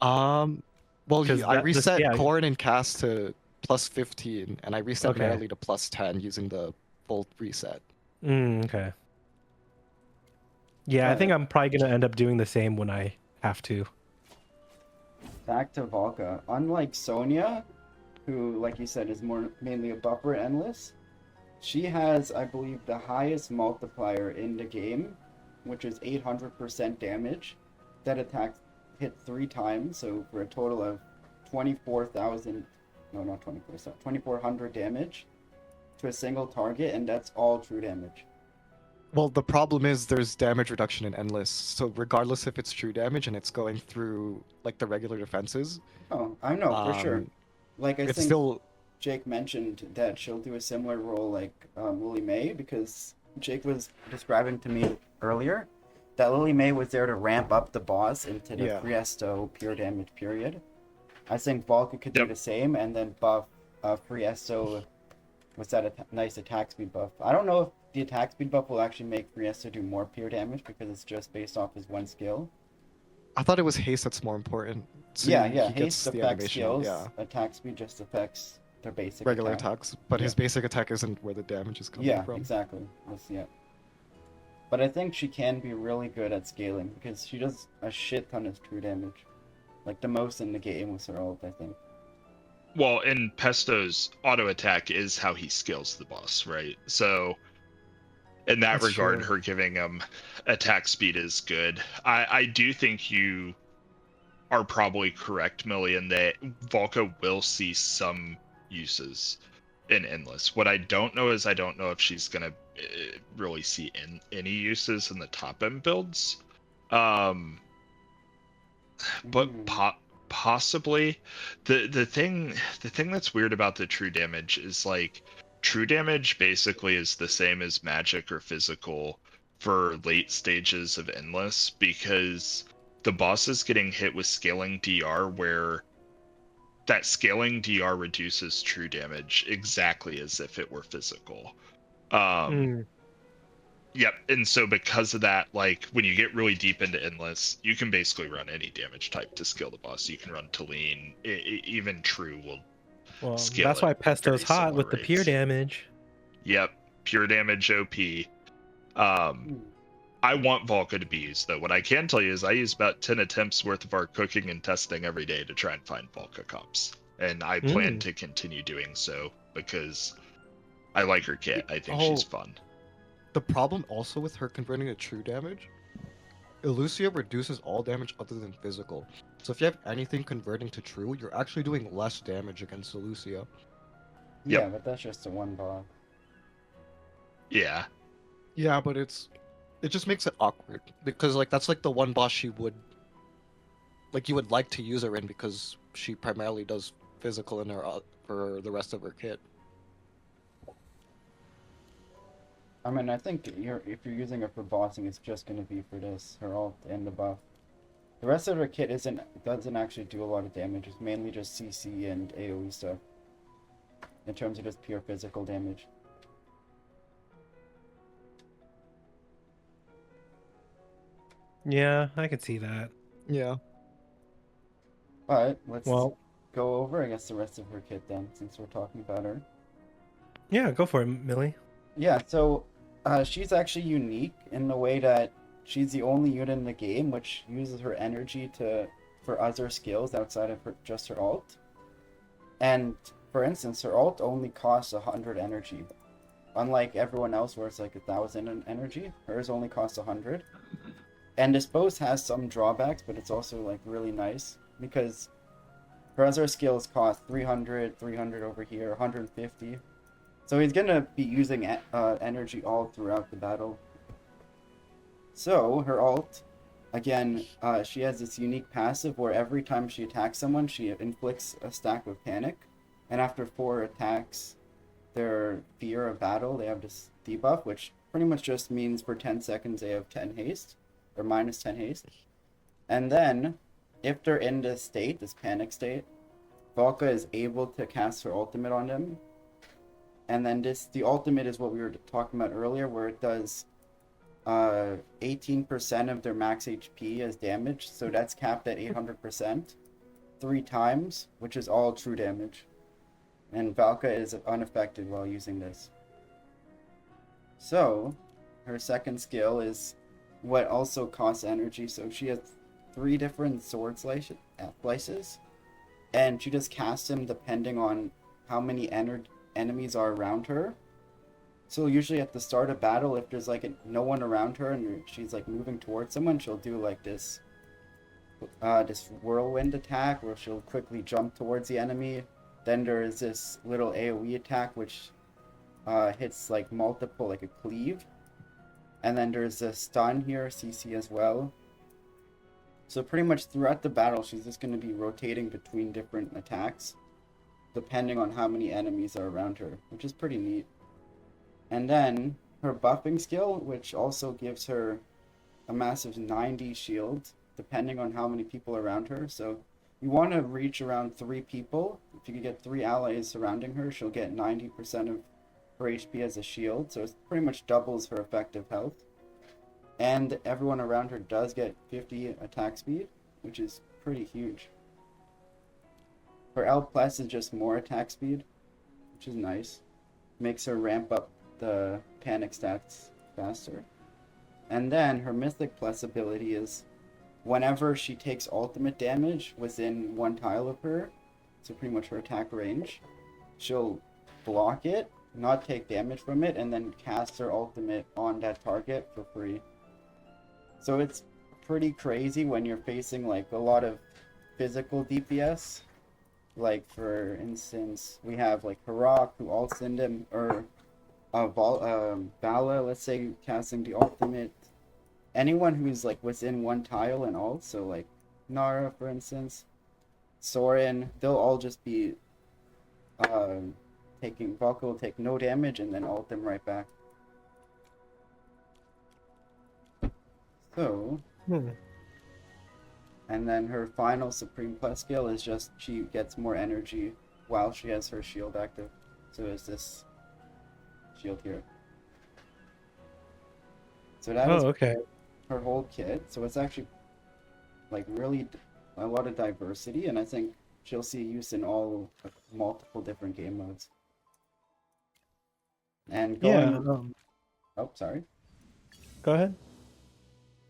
Well, 'Cause I that- this- reset yeah. Chord and Cast to plus 15, and I reset Okay. Merrily to plus 10 using the full reset. Okay. Yeah, I think I'm probably gonna end up doing the same when I have to. Back to VALKA. Unlike Sonya, who, like you said, is more mainly a buffer endless, she has, I believe, the highest multiplier in the game, which is 800% damage. That attack hit 3 times, so for a total of 24,000. No, not 24. 2,400 damage to a single target, and that's all true damage. Well, the problem is there's damage reduction in Endless, so regardless if it's true damage and it's going through like the regular defenses, Oh, I know for sure. Like I it's think still Jake mentioned that she'll do a similar role like Lily May, because Jake was describing to me earlier that Lily May was there to ramp up the boss into the Yeah. Friesto pure damage period. I think VALKA could do Yep. the same and then buff Friesto with that nice attack speed buff. I don't know if the attack speed buff will actually make Friesto do more pure damage because it's just based off his one skill. I thought it was haste that's more important. So yeah, he haste gets the affects animation, skills. yeah, Attack speed just affects their basic regular attack. attacks, but his Yeah. basic attack isn't where the damage is coming Yeah, from. exactly. Yeah. But I think she can be really good at scaling because she does a shit ton of true damage. Like the most in the game with her ult, I think. Well, in Pesto's auto attack is how he scales the boss, right? So in that That's regard, true. her giving him attack speed is good. I do think you are probably correct, Millie, in that VALKA will see some uses in Endless. What I don't know is I don't know if she's gonna really see any uses in the top end builds. But possibly the thing that's weird about the true damage is like true damage basically is the same as magic or physical for late stages of endless, because the boss is getting hit with scaling DR, where that scaling DR reduces true damage exactly as if it were physical. Um, Yep, and so because of that, like when you get really deep into endless, you can basically run any damage type to scale the boss. You can run Talene, even True will Well, scale that's at why Pesto's very hot similar with the pure rates. damage. Yep, pure damage OP. I want VALKA to be used though. What I can tell you is I use about 10 attempts worth of our cooking and testing every day to try and find VALKA comps, and I plan to continue doing so because I like her kit. I think she's fun. The problem also with her converting to true damage, Elucia reduces all damage other than physical. So if you have anything converting to true, you're actually doing less damage against Elucia. Yeah, Yep. but that's just a one bar. Yeah. Yeah, but it just makes it awkward because like that's like the one boss she would like you would like to use her in because she primarily does physical in her for the rest of her kit. I mean, I think if you're using her for bossing, it's just going to be for this, her ult and the buff. The rest of her kit doesn't actually do a lot of damage. It's mainly just CC and AoE stuff. In terms of just pure physical damage. Yeah, I could see that. Yeah. But let's Well, go over, I guess, the rest of her kit then, since we're talking about her. yeah, go for it, Millie. Yeah, so she's actually unique in the way that she's the only unit in the game which uses her energy for other skills outside of just her ult. And for instance, her ult only costs 100 energy. Unlike everyone else where it's like 1,000 in energy, hers only costs 100. And Dispose has some drawbacks, but it's also like really nice because her other skills cost 300, 300 over here, 150. So he's gonna be using energy all throughout the battle. So her ult, again, she has this unique passive where every time she attacks someone, she inflicts a stack of panic, and after 4 attacks, their fear of battle, they have this debuff, which pretty much just means for 10 seconds they have 10 haste, or minus 10 haste. And then, if they're in this state, this panic state, VALKA is able to cast her ultimate on them. And then the ultimate is what we were talking about earlier, where it does 18% of their max HP as damage, so that's capped at 800%, 3 times, which is all true damage. And VALKA is unaffected while using this. So, her second skill is what also costs energy, so she has 3 different sword slices, and she just casts them depending on how many enemies are around her. So usually at the start of battle, if there's like no one around her and she's like moving towards someone, she'll do like this whirlwind attack where she'll quickly jump towards the enemy. Then there's this little AoE attack which hits like multiple, like a cleave. And then there's a stun here, CC as well. So pretty much throughout the battle, she's just going to be rotating between different attacks depending on how many enemies are around her, which is pretty neat. And then her buffing skill, which also gives her a massive 90 shield, depending on how many people are around her. So you want to reach around 3 people. If you can get 3 allies surrounding her, she'll get 90% of her HP as a shield. So it pretty much doubles her effective health. And everyone around her does get 50 attack speed, which is pretty huge. Her L plus is just more attack speed, which is nice. Makes her ramp up the panic stats faster. And then her Mythic Plus ability is whenever she takes ultimate damage within 1 tile of her, so pretty much her attack range, she'll block it, not take damage from it, and then cast her ultimate on that target for free. So it's pretty crazy when you're facing like a lot of physical DPS. Like for instance, we have like Harak who ults into him, or Vala, let's say, casting the ultimate. Anyone who's like within 1 tile and ult, so like Nara for instance, Sorin, they'll all just be VALKA will take no damage and then ult them right back. So, and then her final Supreme Plus skill is just she gets more energy while she has her shield active. So it's this shield here. So that is Oh, okay. her whole kit. So it's actually like really a lot of diversity, and I think she'll see use in all multiple different game modes. And Yeah. going, oh, sorry. Go ahead.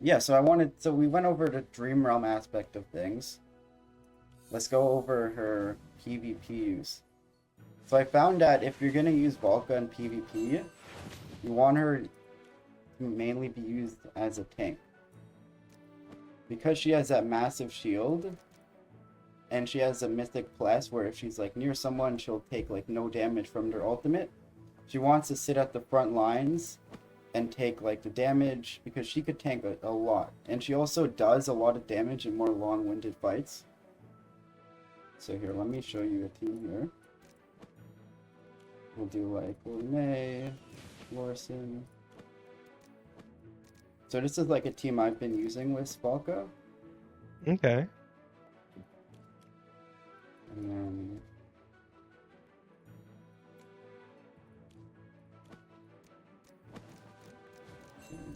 Yeah, so we went over the Dream Realm aspect of things. Let's go over her PvP use. So I found that if you're gonna use VALKA in PvP, you want her to mainly be used as a tank. Because she has that massive shield, and she has a Mythic Plus where if she's like near someone, she'll take like no damage from their ultimate. She wants to sit at the front lines and take like the damage because she could tank a lot. And she also does a lot of damage in more long-winded fights. So here, let me show you a team here. We'll do like May, Larson. So this is like a team I've been using with VALKA. Okay. And then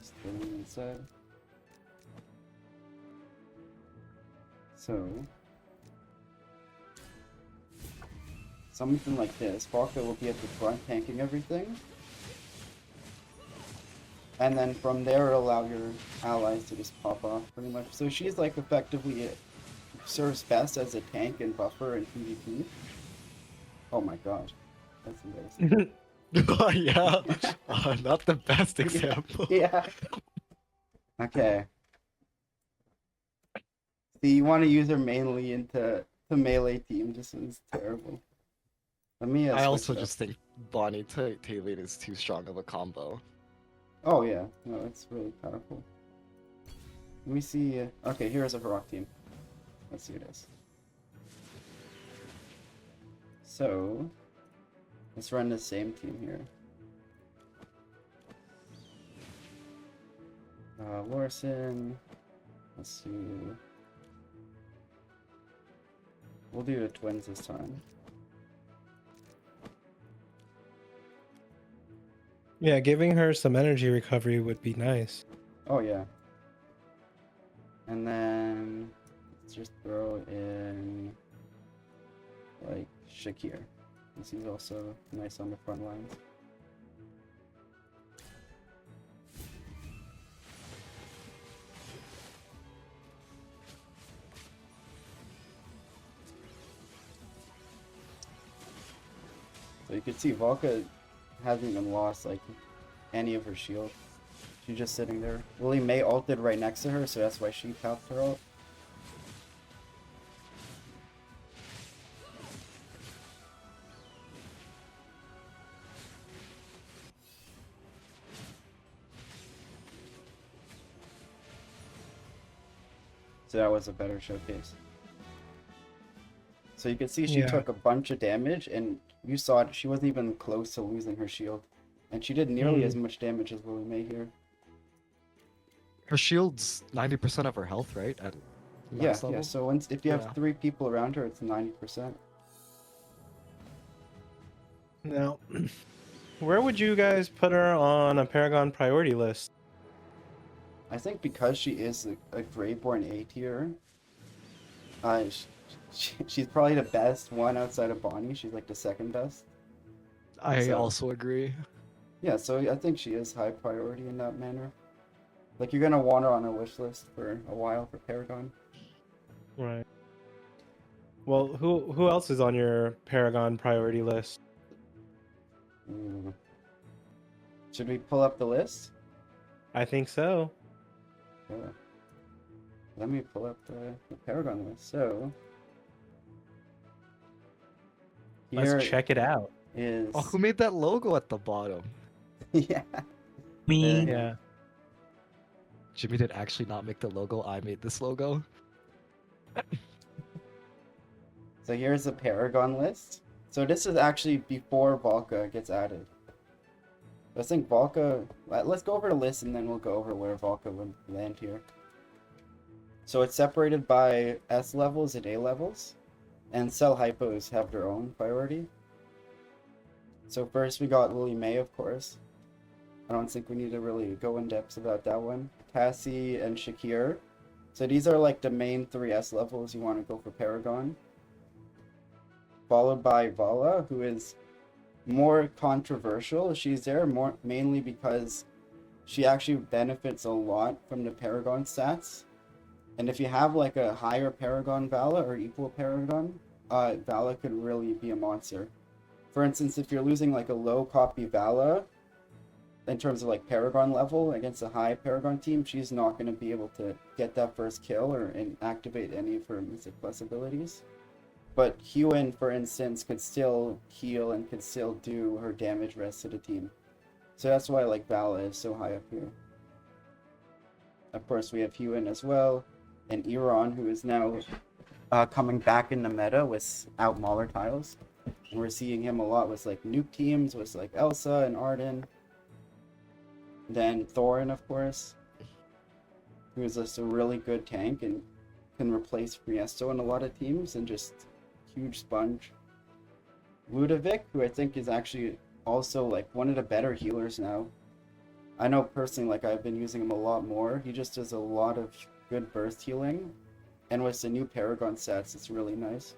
still inside. So something like this. VALKA will be at the front tanking everything. And then from there it'll allow your allies to just pop off pretty much. So she's like effectively serves best as a tank and buffer in PvP. Oh my god. That's embarrassing. Yeah, not the best example. Yeah. Okay. See, you want to use her mainly into the melee team. This is terrible. Let me. I switch also it up. just think Bonnie to Taylor is too strong of a combo. Oh yeah, no, it's really powerful. Let me see. Okay, here's a Heroic team. Let's see this. So, let's run the same team here. Larson. Let's see. We'll do the twins this time. Yeah, giving her some energy recovery would be nice. Oh yeah. And then let's just throw in like Shakir. This is also nice on the front lines. So you can see VALKA hasn't even lost like any of her shield. She's just sitting there. May ulted right next to her, so that's why she popped her ult. So that was a better showcase. So you can see she Yeah. took a bunch of damage, and you saw it, she wasn't even close to losing her shield. And she did nearly as much damage as May here. Her shield's 90% of her health, right? At Yeah, max level? yeah. So if you have Yeah. 3 people around her, it's 90%. Now, where would you guys put her on a Paragon priority list? I think because she is a Greyborn A tier, she's probably the best one outside of Bonnie. She's like the second best. I So- also agree. Yeah, so I think she is high priority in that manner. Like, you're gonna want her on a wish list for a while for Paragon. Right. Well, who else is on your Paragon priority list? Should we pull up the list? I think so. Yeah. Let me pull up the Paragon list. So here Let's check it out. is Oh, who made that logo at the bottom? yeah. Me. Yeah. Jimmy did actually not make the logo. I made this logo. So here's the Paragon list. So this is actually before VALKA gets added. I think VALKA. Let's go over the list and then we'll go over where VALKA would land here. So it's separated by S levels and A levels, and CeleHypos have their own priority. So first we got May, of course. I don't think we need to really go in depth about that one. Tassie and Shakir. So these are like the main 3 S levels you want to go for Paragon. Followed by VALKA, who is more controversial. She's there more mainly because she actually benefits a lot from the Paragon stats. And if you have like a higher Paragon Vala or equal Paragon, Vala could really be a monster. For instance, if you're losing like a low copy Vala, in terms of like Paragon level against a high Paragon team, she's not going to be able to get that first kill and activate any of her Mythic Plus abilities. But Huen, for instance, could still heal and could still do her damage rest to the team. So that's why like Vala is so high up here. Of course, we have Huen as well, and Iran, who is now coming back in the meta without Mauler tiles. And we're seeing him a lot with like nuke teams, with like Elsa and Arden. Then Thorin, of course, who is just a really good tank and can replace Priesto in a lot of teams and just huge sponge. Ludovic, who I think is actually also like one of the better healers now. I know personally, like I've been using him a lot more. He just does a lot of good burst healing, and with the new Paragon sets, it's really nice.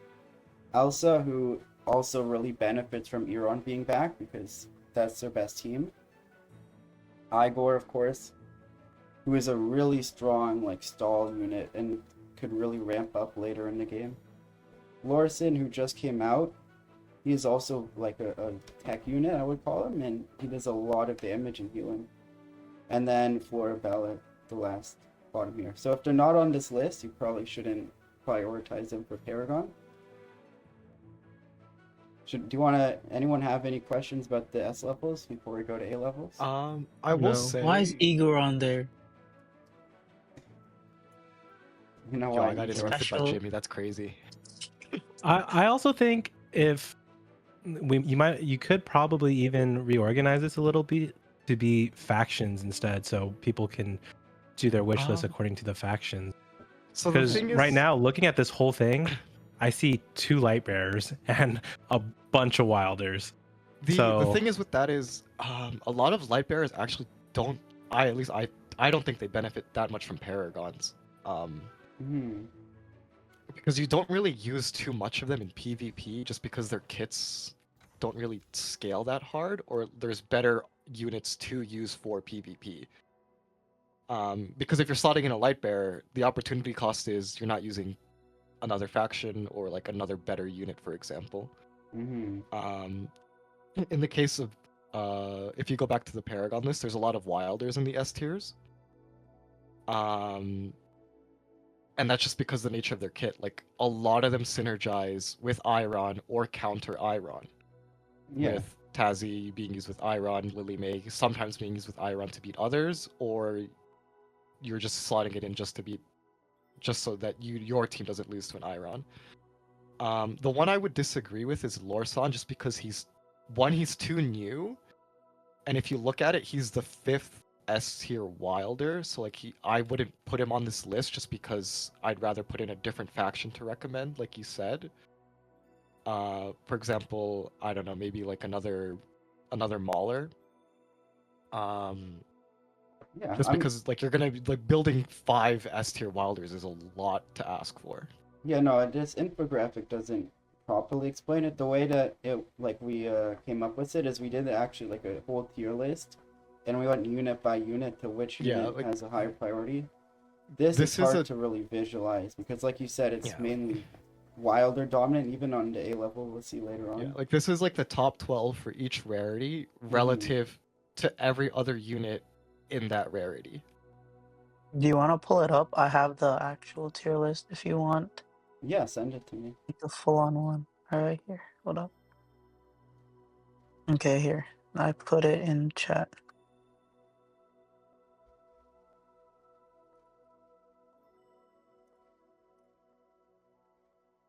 Elsa, who also really benefits from Iran being back because that's their best team. Igor, of course, who is a really strong like stall unit and could really ramp up later in the game. Lorson, who just came out, he is also like a tech unit, I would call him, and he does a lot of damage and healing. And then Floribel at the last bottom here. So if they're not on this list, you probably shouldn't prioritize them for Paragon. Anyone have any questions about the S levels before we go to A levels? I will No. say. Why is Igor on there? You know Yo, why? I got Igor? interrupted by Special. Jimmy. That's crazy. I also think if you could probably even reorganize this a little bit to be factions instead, so people can do their wish list Um, according to the factions. So the Because thing is, right now, looking at this whole thing, I see 2 light bearers and a bunch of wilders. the thing is with that is, a lot of light bearers actually don't. I don't think they benefit that much from paragons. Because you don't really use too much of them in PvP just because their kits don't really scale that hard, or there's better units to use for PvP. Because if you're slotting in a light bearer, the opportunity cost is you're not using another faction or like another better unit, for example. In the case of if you go back to the Paragon list, there's a lot of wilders in the S tiers. And that's just because of the nature of their kit. Like a lot of them synergize with Iron or counter Iron. Yeah. With Tazi being used with Iron, Lily May sometimes being used with Iron to beat others, or you're just slotting it in just so that your team doesn't lose to an Iron. The one I would disagree with is Lorsan, just because he's too new, and if you look at it, he's the 5th S tier wilder, so like I wouldn't put him on this list just because I'd rather put in a different faction to recommend, like you said. For example, I don't know, maybe like another Mauler. Yeah. Just because like you're gonna be like building 5 S tier wilders is a lot to ask for. Yeah, no, this infographic doesn't properly explain it. The way that we came up with it is we did actually like a whole tier list, and we went unit by unit to which unit has a higher priority. This is hard to really visualize because, like you said, it's mainly wilder dominant, even on the A level. We'll see later on. Yeah, like this is like the top 12 for each rarity relative to every other unit in that rarity. Do you want to pull it up? I have the actual tier list if you want. Yeah, send it to me. Like the full-on one. Alright, here. Hold up. Okay, here. I put it in chat.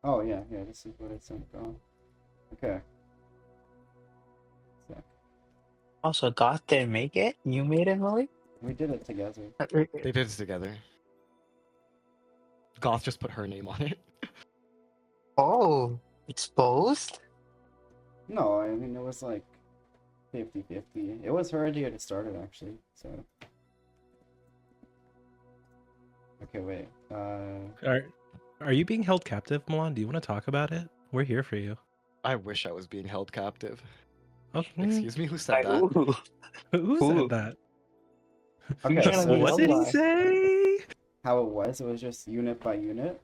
Oh, yeah, this is what I sent on. Okay. Sec. Also, Goth didn't make it? You made it, Molly? We did it together. They did it together. Goth just put her name on it. Oh, exposed? No, I mean, it was like 50-50. It was her idea to start it, actually, so... Okay, wait. Are you being held captive, Milan? Do you want to talk about it? We're here for you. I wish I was being held captive. Okay. Excuse me, who said Like, that? ooh, Who Ooh. said that? Okay, trying to be What so did he held by. say? how it was just unit by unit.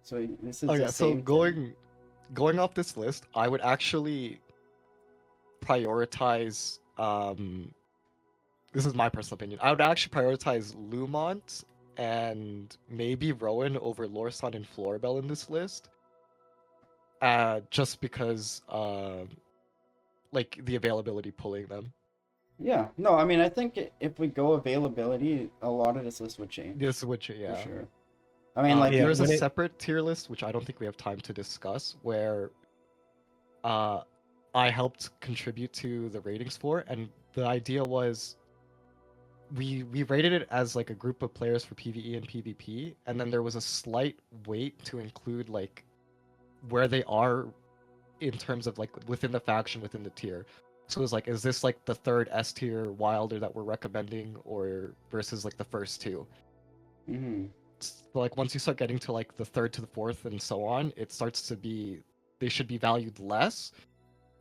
So this is Oh the yeah, so same thing. going off this list, I would actually prioritize this is my personal opinion. I would actually prioritize Lumont and maybe Rowan over Lorsan and Florbell in this list. Just because like the availability pulling them. Yeah, no, I mean, I think if we go availability, a lot of this list would change. This would yeah. For sure. I mean, like, Yeah, there's a when it- separate tier list which I don't think we have time to discuss where I helped contribute to the ratings for, and the idea was we rated it as like a group of players for PvE and PvP, and then there was a slight weight to include like where they are in terms of like within the faction, within the tier. So it was like, is this like the third S tier Wilder that we're recommending, or versus like the first two? mm-hmm. So, like once you start getting to like the third to the fourth and so on, it starts to be they should be valued less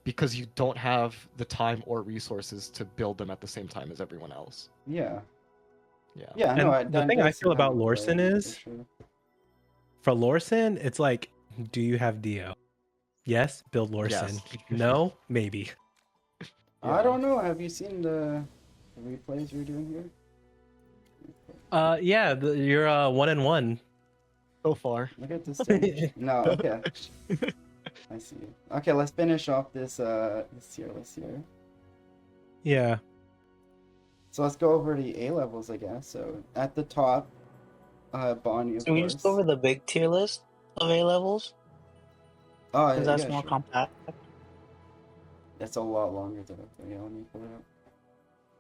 because you don't have the time or resources to build them at the same time as everyone else. Yeah. Yeah. Yeah, And no, the thing I does feel come about into play, Lorsan for is, sure. for Lorsan, it's like, do you have Dio? Yes, build Lorsan. Yes. No, maybe. I don't know. Have you seen the replays we're doing here? Yeah, you're 1-1. So far. Look at this stage. No, okay. I see. Okay, let's finish off this tier list here. Yeah. So let's go over the A levels, I guess. So at the top, Bonnie, of So we course. just go over the big tier list of A levels, Oh, because that's yeah, more sure. compact. That's a lot longer than I let me pull it up.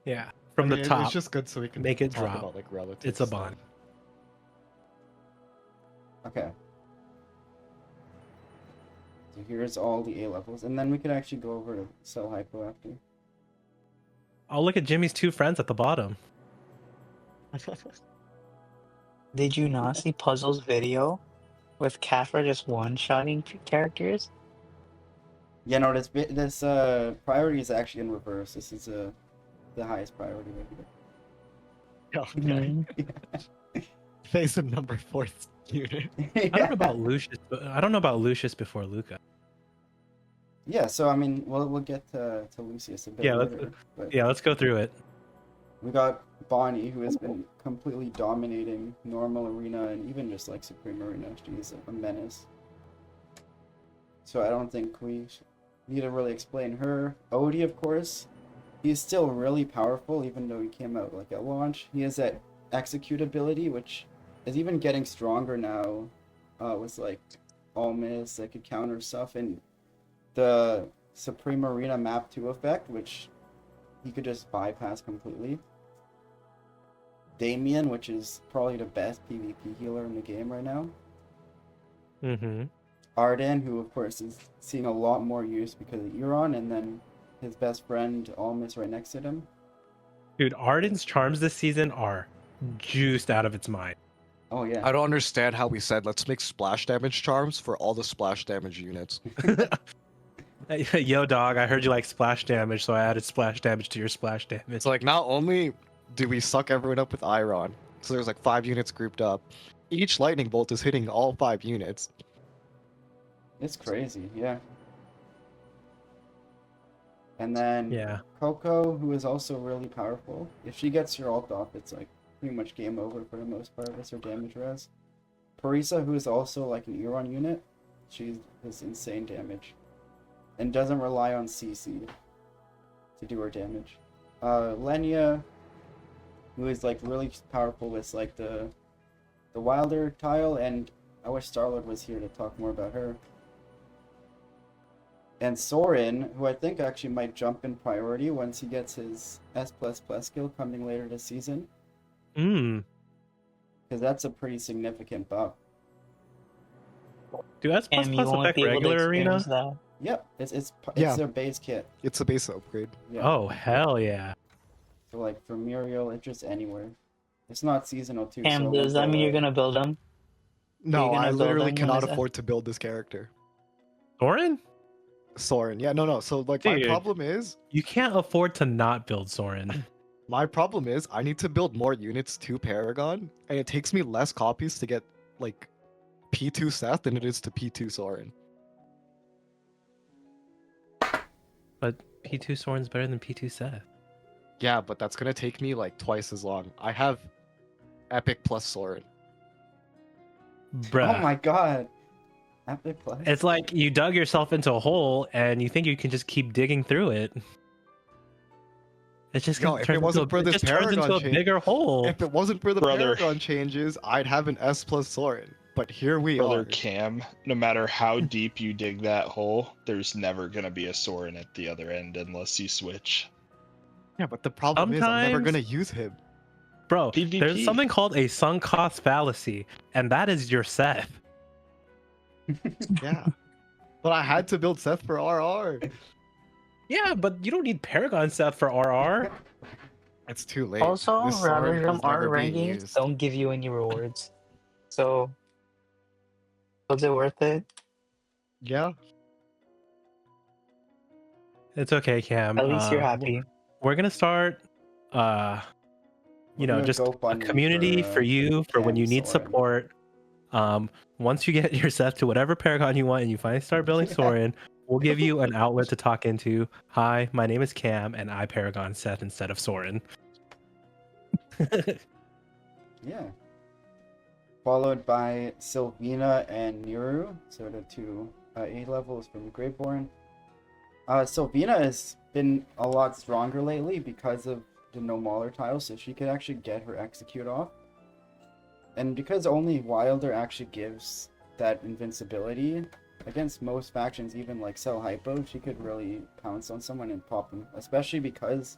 Yeah. From the top. It's just good so we can make it talk drop. about like relative It's a stuff. bond. Okay. So here's all the A levels, and then we could actually go over to CeleHypo after. Oh, look at Jimmy's two friends at the bottom. Did you not see Puzzle's video with Kafra just one-shotting characters? Yeah, no, this priority is actually in reverse. This is the highest priority right here. Okay. Phase of number 4th unit. I don't know about Lucius, but I don't know about Lucius before Luca. Yeah, so I mean, we'll get to Lucius a bit Yeah, later. But Yeah, let's go through it. we got Bonnie, who has been completely dominating normal arena and even just like Supreme Arena. She's a menace. So I don't think we need to really explain her. Odie, of course, he's still really powerful, even though he came out like at launch. He has that execute ability, which is even getting stronger now. With like Almis that could counter stuff, and the Supreme Arena map 2 effect, which he could just bypass completely. Damien, which is probably the best PvP healer in the game right now. Mm-hmm. Arden, who of course is seeing a lot more use because of Euron, and then his best friend Almis right next to him. Dude, Arden's charms this season are juiced out of its mind. Oh yeah. I don't understand how we said let's make splash damage charms for all the splash damage units. Yo, dog, I heard you like splash damage, so I added splash damage to your splash damage. It's like not only do we suck everyone up with Iron, so there's like 5 units grouped up. Each lightning bolt is hitting all 5 units. It's crazy, yeah. And then Yeah. Coco, who is also really powerful. If she gets your ult off, it's like pretty much game over for the most part. That's her damage res. Parisa, who is also like an Euron unit, she has insane damage. And doesn't rely on CC to do her damage. Lenya, who is like really powerful with like the Wilder tile, and I wish Starlord was here to talk more about her. And Sorin, who I think actually might jump in priority once he gets his S++ skill coming later this season. Mm. Because that's a pretty significant buff. Do S++ And you won't affect be able to regular arena? experience that. Yep, it's Yeah. their base kit. It's a base upgrade. Yeah. Oh hell yeah! So like for Muriel, it's just anywhere. It's not seasonal too, so Cam, it does won't that go mean you're away. gonna build them? Are you No, I gonna build literally them when cannot it's afford to build this character. Soren, Soren. Yeah, no. So like my Dude. problem is you can't afford to not build Soren. I need to build more units to Paragon, and it takes me less copies to get like P2 Seth than it is to P2 Soren. But P2 Soren's better than P2 Seth. Yeah, but that's gonna take me like twice as long. I have Epic plus Soren. Bruh. Oh my god. Epic Plus. It's like you dug yourself into a hole and you think you can just keep digging through it. It just Yo, if it wasn't for this turns into Paragon a change, bigger hole. if it wasn't for the Brother. Paragon changes, I'd have an S plus Soren. But here we Brother are. Cam, no matter how deep you dig that hole, there's never gonna be a Soren at the other end unless you switch. Yeah, but the problem is I'm never Sometimes- gonna use him. Bro, PvP. there's something called a sunk cost fallacy, and that is your Seth. Yeah. But I had to build Seth for RR. Yeah, but you don't need Paragon Seth for RR. It's too late. Also, This Soren RRDumb is never being rankings used. don't give you any rewards. So, was it worth it? Yeah. It's okay, Cam. At least you're happy. We're gonna start We're gonna just a GoFundMe community for you for when Cam you need Soren. support. Once you get your Seth to whatever Paragon you want and you finally start building Soren, we'll give you an outlet to talk into. Hi, my name is Cam and I Paragon Seth instead of Soren. Yeah. Followed by Sylvina and Niru, so the two A levels from Graveborn. Sylvina has been a lot stronger lately because of the no Mauler tile, so she could actually get her execute off. And because only Wilder actually gives that invincibility, against most factions, even like CeleHypo, she could really pounce on someone and pop them. Especially because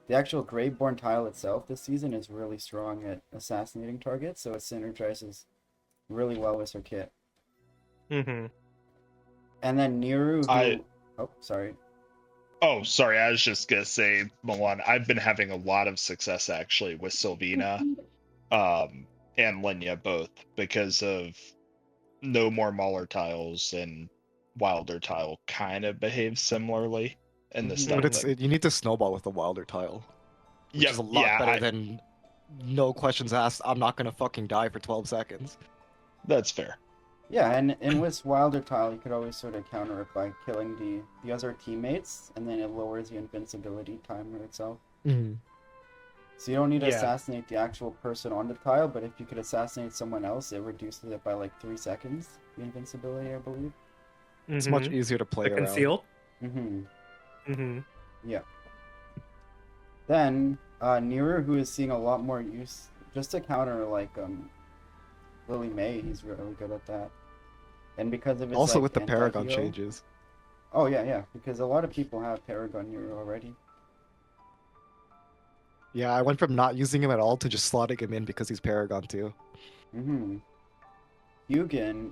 the actual Graveborn tile itself this season is really strong at assassinating targets, so it synergizes really well with her kit. Mm-hmm. And then Niru, who... Oh, sorry. Oh, sorry, I was just gonna say, Milan, I've been having a lot of success actually with Sylvina and Lenya both because of no more Mauler tiles and Wilder tile kind of behaves similarly in the Mhm. stuff. But you need to snowball with the Wilder tile. Which Yep, is a lot yeah, better than no questions asked. I'm not gonna fucking die for 12 seconds. that's fair. Yeah, and with Wilder tile, you could always sort of counter it by killing the other teammates, and then it lowers the invincibility timer itself. Mm-hmm. So you don't need to Yeah. assassinate the actual person on the tile, but if you could assassinate someone else, it reduces it by like 3 seconds, the invincibility, I believe. It's much easier to play The around. conceal. Mm-hmm. Mm-hmm. Yeah. Then, Niru, who is seeing a lot more use, just to counter, like, Lily May, he's really good at that. And because of his, Also like, with the Paragon anti-heal- changes. Oh, yeah, because a lot of people have Paragon Niru already. Yeah, I went from not using him at all to just slotting him in because he's Paragon too. Mm-hmm. Hugin,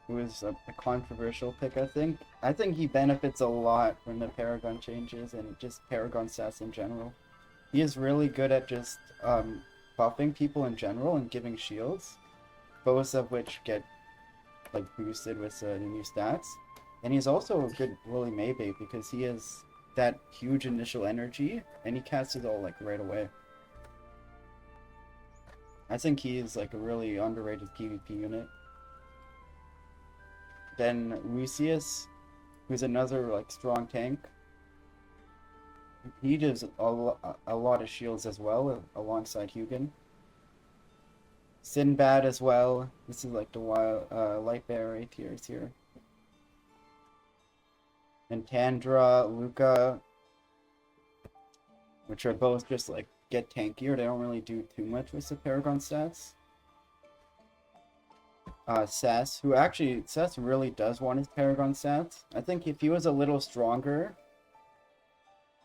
who is a controversial pick, I think. I think he benefits a lot from the Paragon changes and just Paragon stats in general. He is really good at just buffing people in general and giving shields, both of which get like boosted with the new stats. And he's also a good Willy May bait because he has that huge initial energy and he casts it all like right away. I think he is like a really underrated PvP unit. Then Lucius, who's another like strong tank. He does a lot of shields as well alongside Hugin. Sinbad as well. This is like the wild light bearer A tiers here. And Tandra, Luca, which are both just like get tankier. They don't really do too much with the Paragon stats. Sess, who actually, Sess really does want his Paragon stats. I think if he was a little stronger,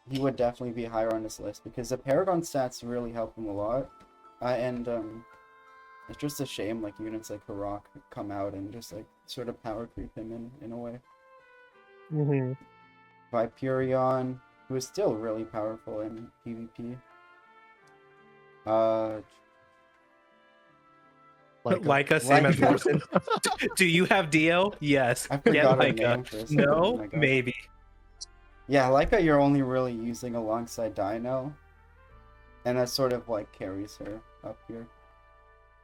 he would definitely be higher on this list because the Paragon stats really help him a lot. And it's just a shame like units like Harak come out and just like sort of power creep him in a way. Mm-hmm. Vyperion, who is still really powerful in PvP. Leica, same as Leica. Morrison. Do you have Dio? Yes. I Get forgot her Leica. name for a second. Oh No, my God. maybe. Yeah, Leica you're only really using alongside Dino. And that sort of like carries her up here.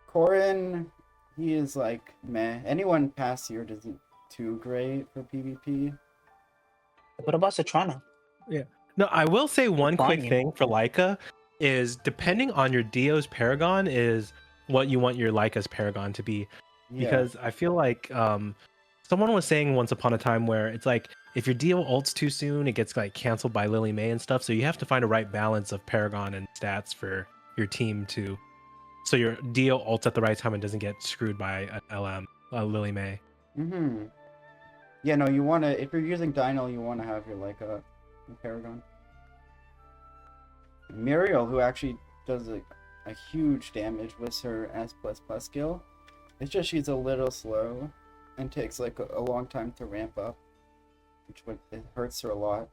Corin, he is like meh. Anyone past here isn't too great for PvP. What about Citrana? No, I will say one quick Fine. thing for Leica is depending on your Dio's Paragon is what you want your Leica's Paragon to be. Yeah. Because I feel like someone was saying once upon a time where it's like if your Dio ults too soon, it gets like canceled by Lily May and stuff. So you have to find a right balance of Paragon and stats for your team to, so your Dio ults at the right time and doesn't get screwed by an LM, Lily May. Mm-hmm. Yeah, no, you want to, if you're using Dino, you want to have your Leica Paragon. Muriel, who actually does a huge damage with her S++ skill. It's just she's a little slow and takes like a long time to ramp up, which it hurts her a lot.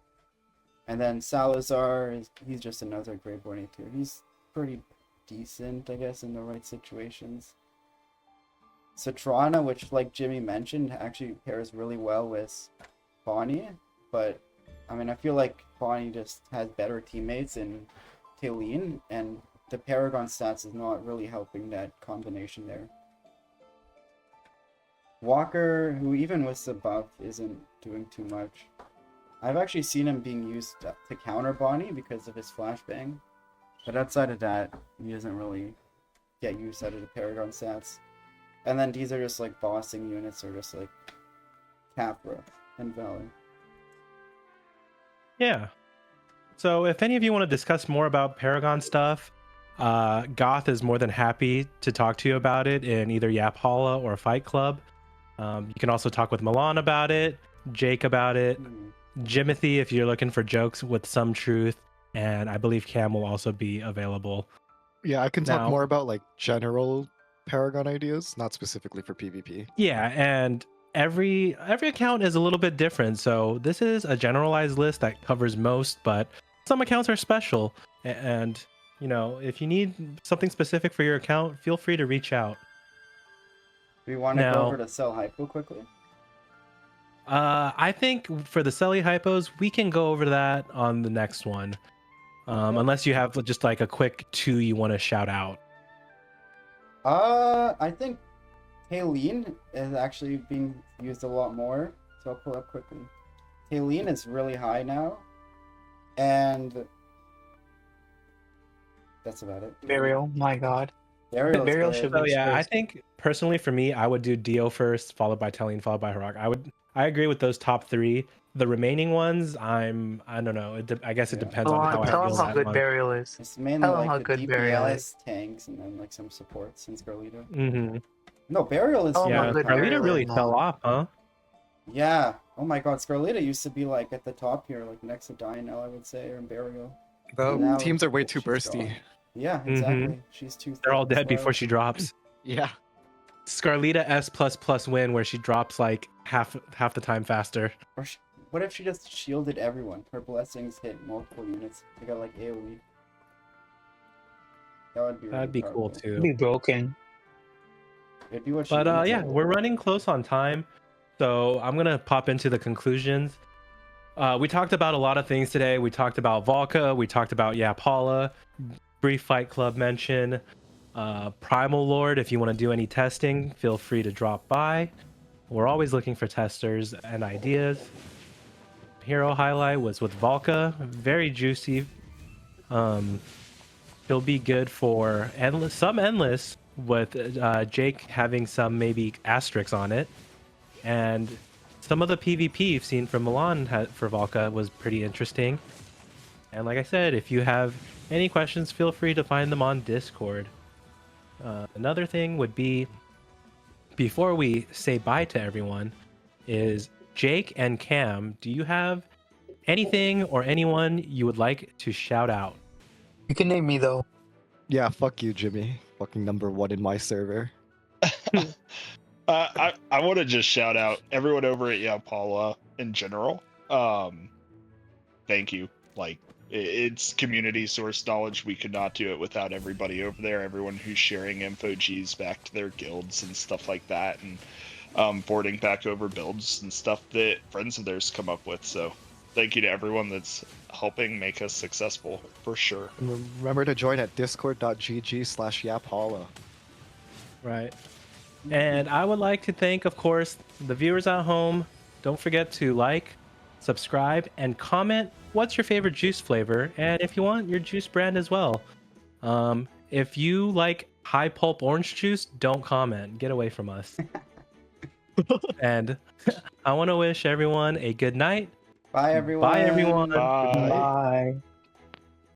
And then Salazar, he's just another Grey Borny too. He's pretty decent, I guess, in the right situations. Citrana, which like Jimmy mentioned, actually pairs really well with Bonnie, but I mean, I feel like Bonnie just has better teammates in Taylene, and the Paragon stats is not really helping that combination there. Walker, who even with the buff isn't doing too much. I've actually seen him being used to counter Bonnie because of his flashbang, but outside of that, he doesn't really get used out of the Paragon stats. And then these are just like bossing units, or just like Capra and Valor. Yeah. So if any of you want to discuss more about Paragon stuff, Goth is more than happy to talk to you about it in either YAPHALLA or Fight Club. You can also talk with Milan about it, Jake about it, Jimothy if you're looking for jokes with some truth, and I believe Cam will also be available. Yeah, I can talk Now- more about like general Paragon ideas, not specifically for PvP. Yeah, and every account is a little bit different, so this is a generalized list that covers most, but some accounts are special, and you know, if you need something specific for your account, feel free to reach out. Do we want to Now- go over to CeleHypo quickly? I think for the CeleHypos, we can go over that on the next one, unless you have just like a quick 2 you want to shout out. I think Taylene is actually being used a lot more, so I'll pull up quickly. Taylene is really high now, and that's about it. Burial, my god. Burial's Burial good. should So be yeah, I first. think personally for me, I would do Dio first, followed by Taline, followed by Heroic. I agree with those top 3. The remaining ones, I don't know. I guess it Yeah. depends on how I Tell feel him how that good month. Burial is. It's mainly Tell 'em how like the good Burial is. DPS, tanks, and then like some supports and Scarlito. Mm-hmm. No, Burial is Oh, Yeah, my good Carlita Burial really is fell not. off, huh? Yeah. Oh my god, Scarlita used to be like at the top here, like next to Dino, I would say, or in Burial. The Now teams are way too she's bursty. gone. Yeah, exactly. She's too. They're all thick and dead before slow. she drops. Yeah. Scarlita S++ win where she drops like half the time faster. Or what if she just shielded everyone? Her blessings hit multiple units. They got like AoE. That would be. That'd really be cool powerful. too. Be broken. It'd be what she But needs, yeah, I think. we're running close on time, so I'm gonna pop into the conclusions. We talked about a lot of things today. We talked about VALKA, we talked about YAPHALLA, brief Fight Club mention, Primal Lord. If you want to do any testing, feel free to drop by. We're always looking for testers and ideas. Hero highlight was with VALKA, very juicy. He'll be good for endless with Jake having some maybe asterisks on it, and some of the PvP you've seen from Milan for VALKA was pretty interesting. And like I said, if you have any questions, feel free to find them on Discord. Another thing would be, before we say bye to everyone, is Jake and Cam, do you have anything or anyone you would like to shout out? You can name me though. Yeah, fuck you, Jimmy. Fucking number 1 in my server. I want to just shout out everyone over at YAPHALLA in general. Thank you. Like, it's community source knowledge. We could not do it without everybody over there. Everyone who's sharing info G's back to their guilds and stuff like that, and boarding back over builds and stuff that friends of theirs come up with. So, thank you to everyone that's helping make us successful for sure. And remember to join at discord.gg/YapHalla. Right. And I would like to thank, of course, the viewers at home. Don't forget to like, subscribe, and comment what's your favorite juice flavor, and if you want your juice brand as well. If you like high pulp orange juice, don't comment. Get away from us. And I want to wish everyone a good night. Bye, everyone. Bye, everyone. Bye. Bye.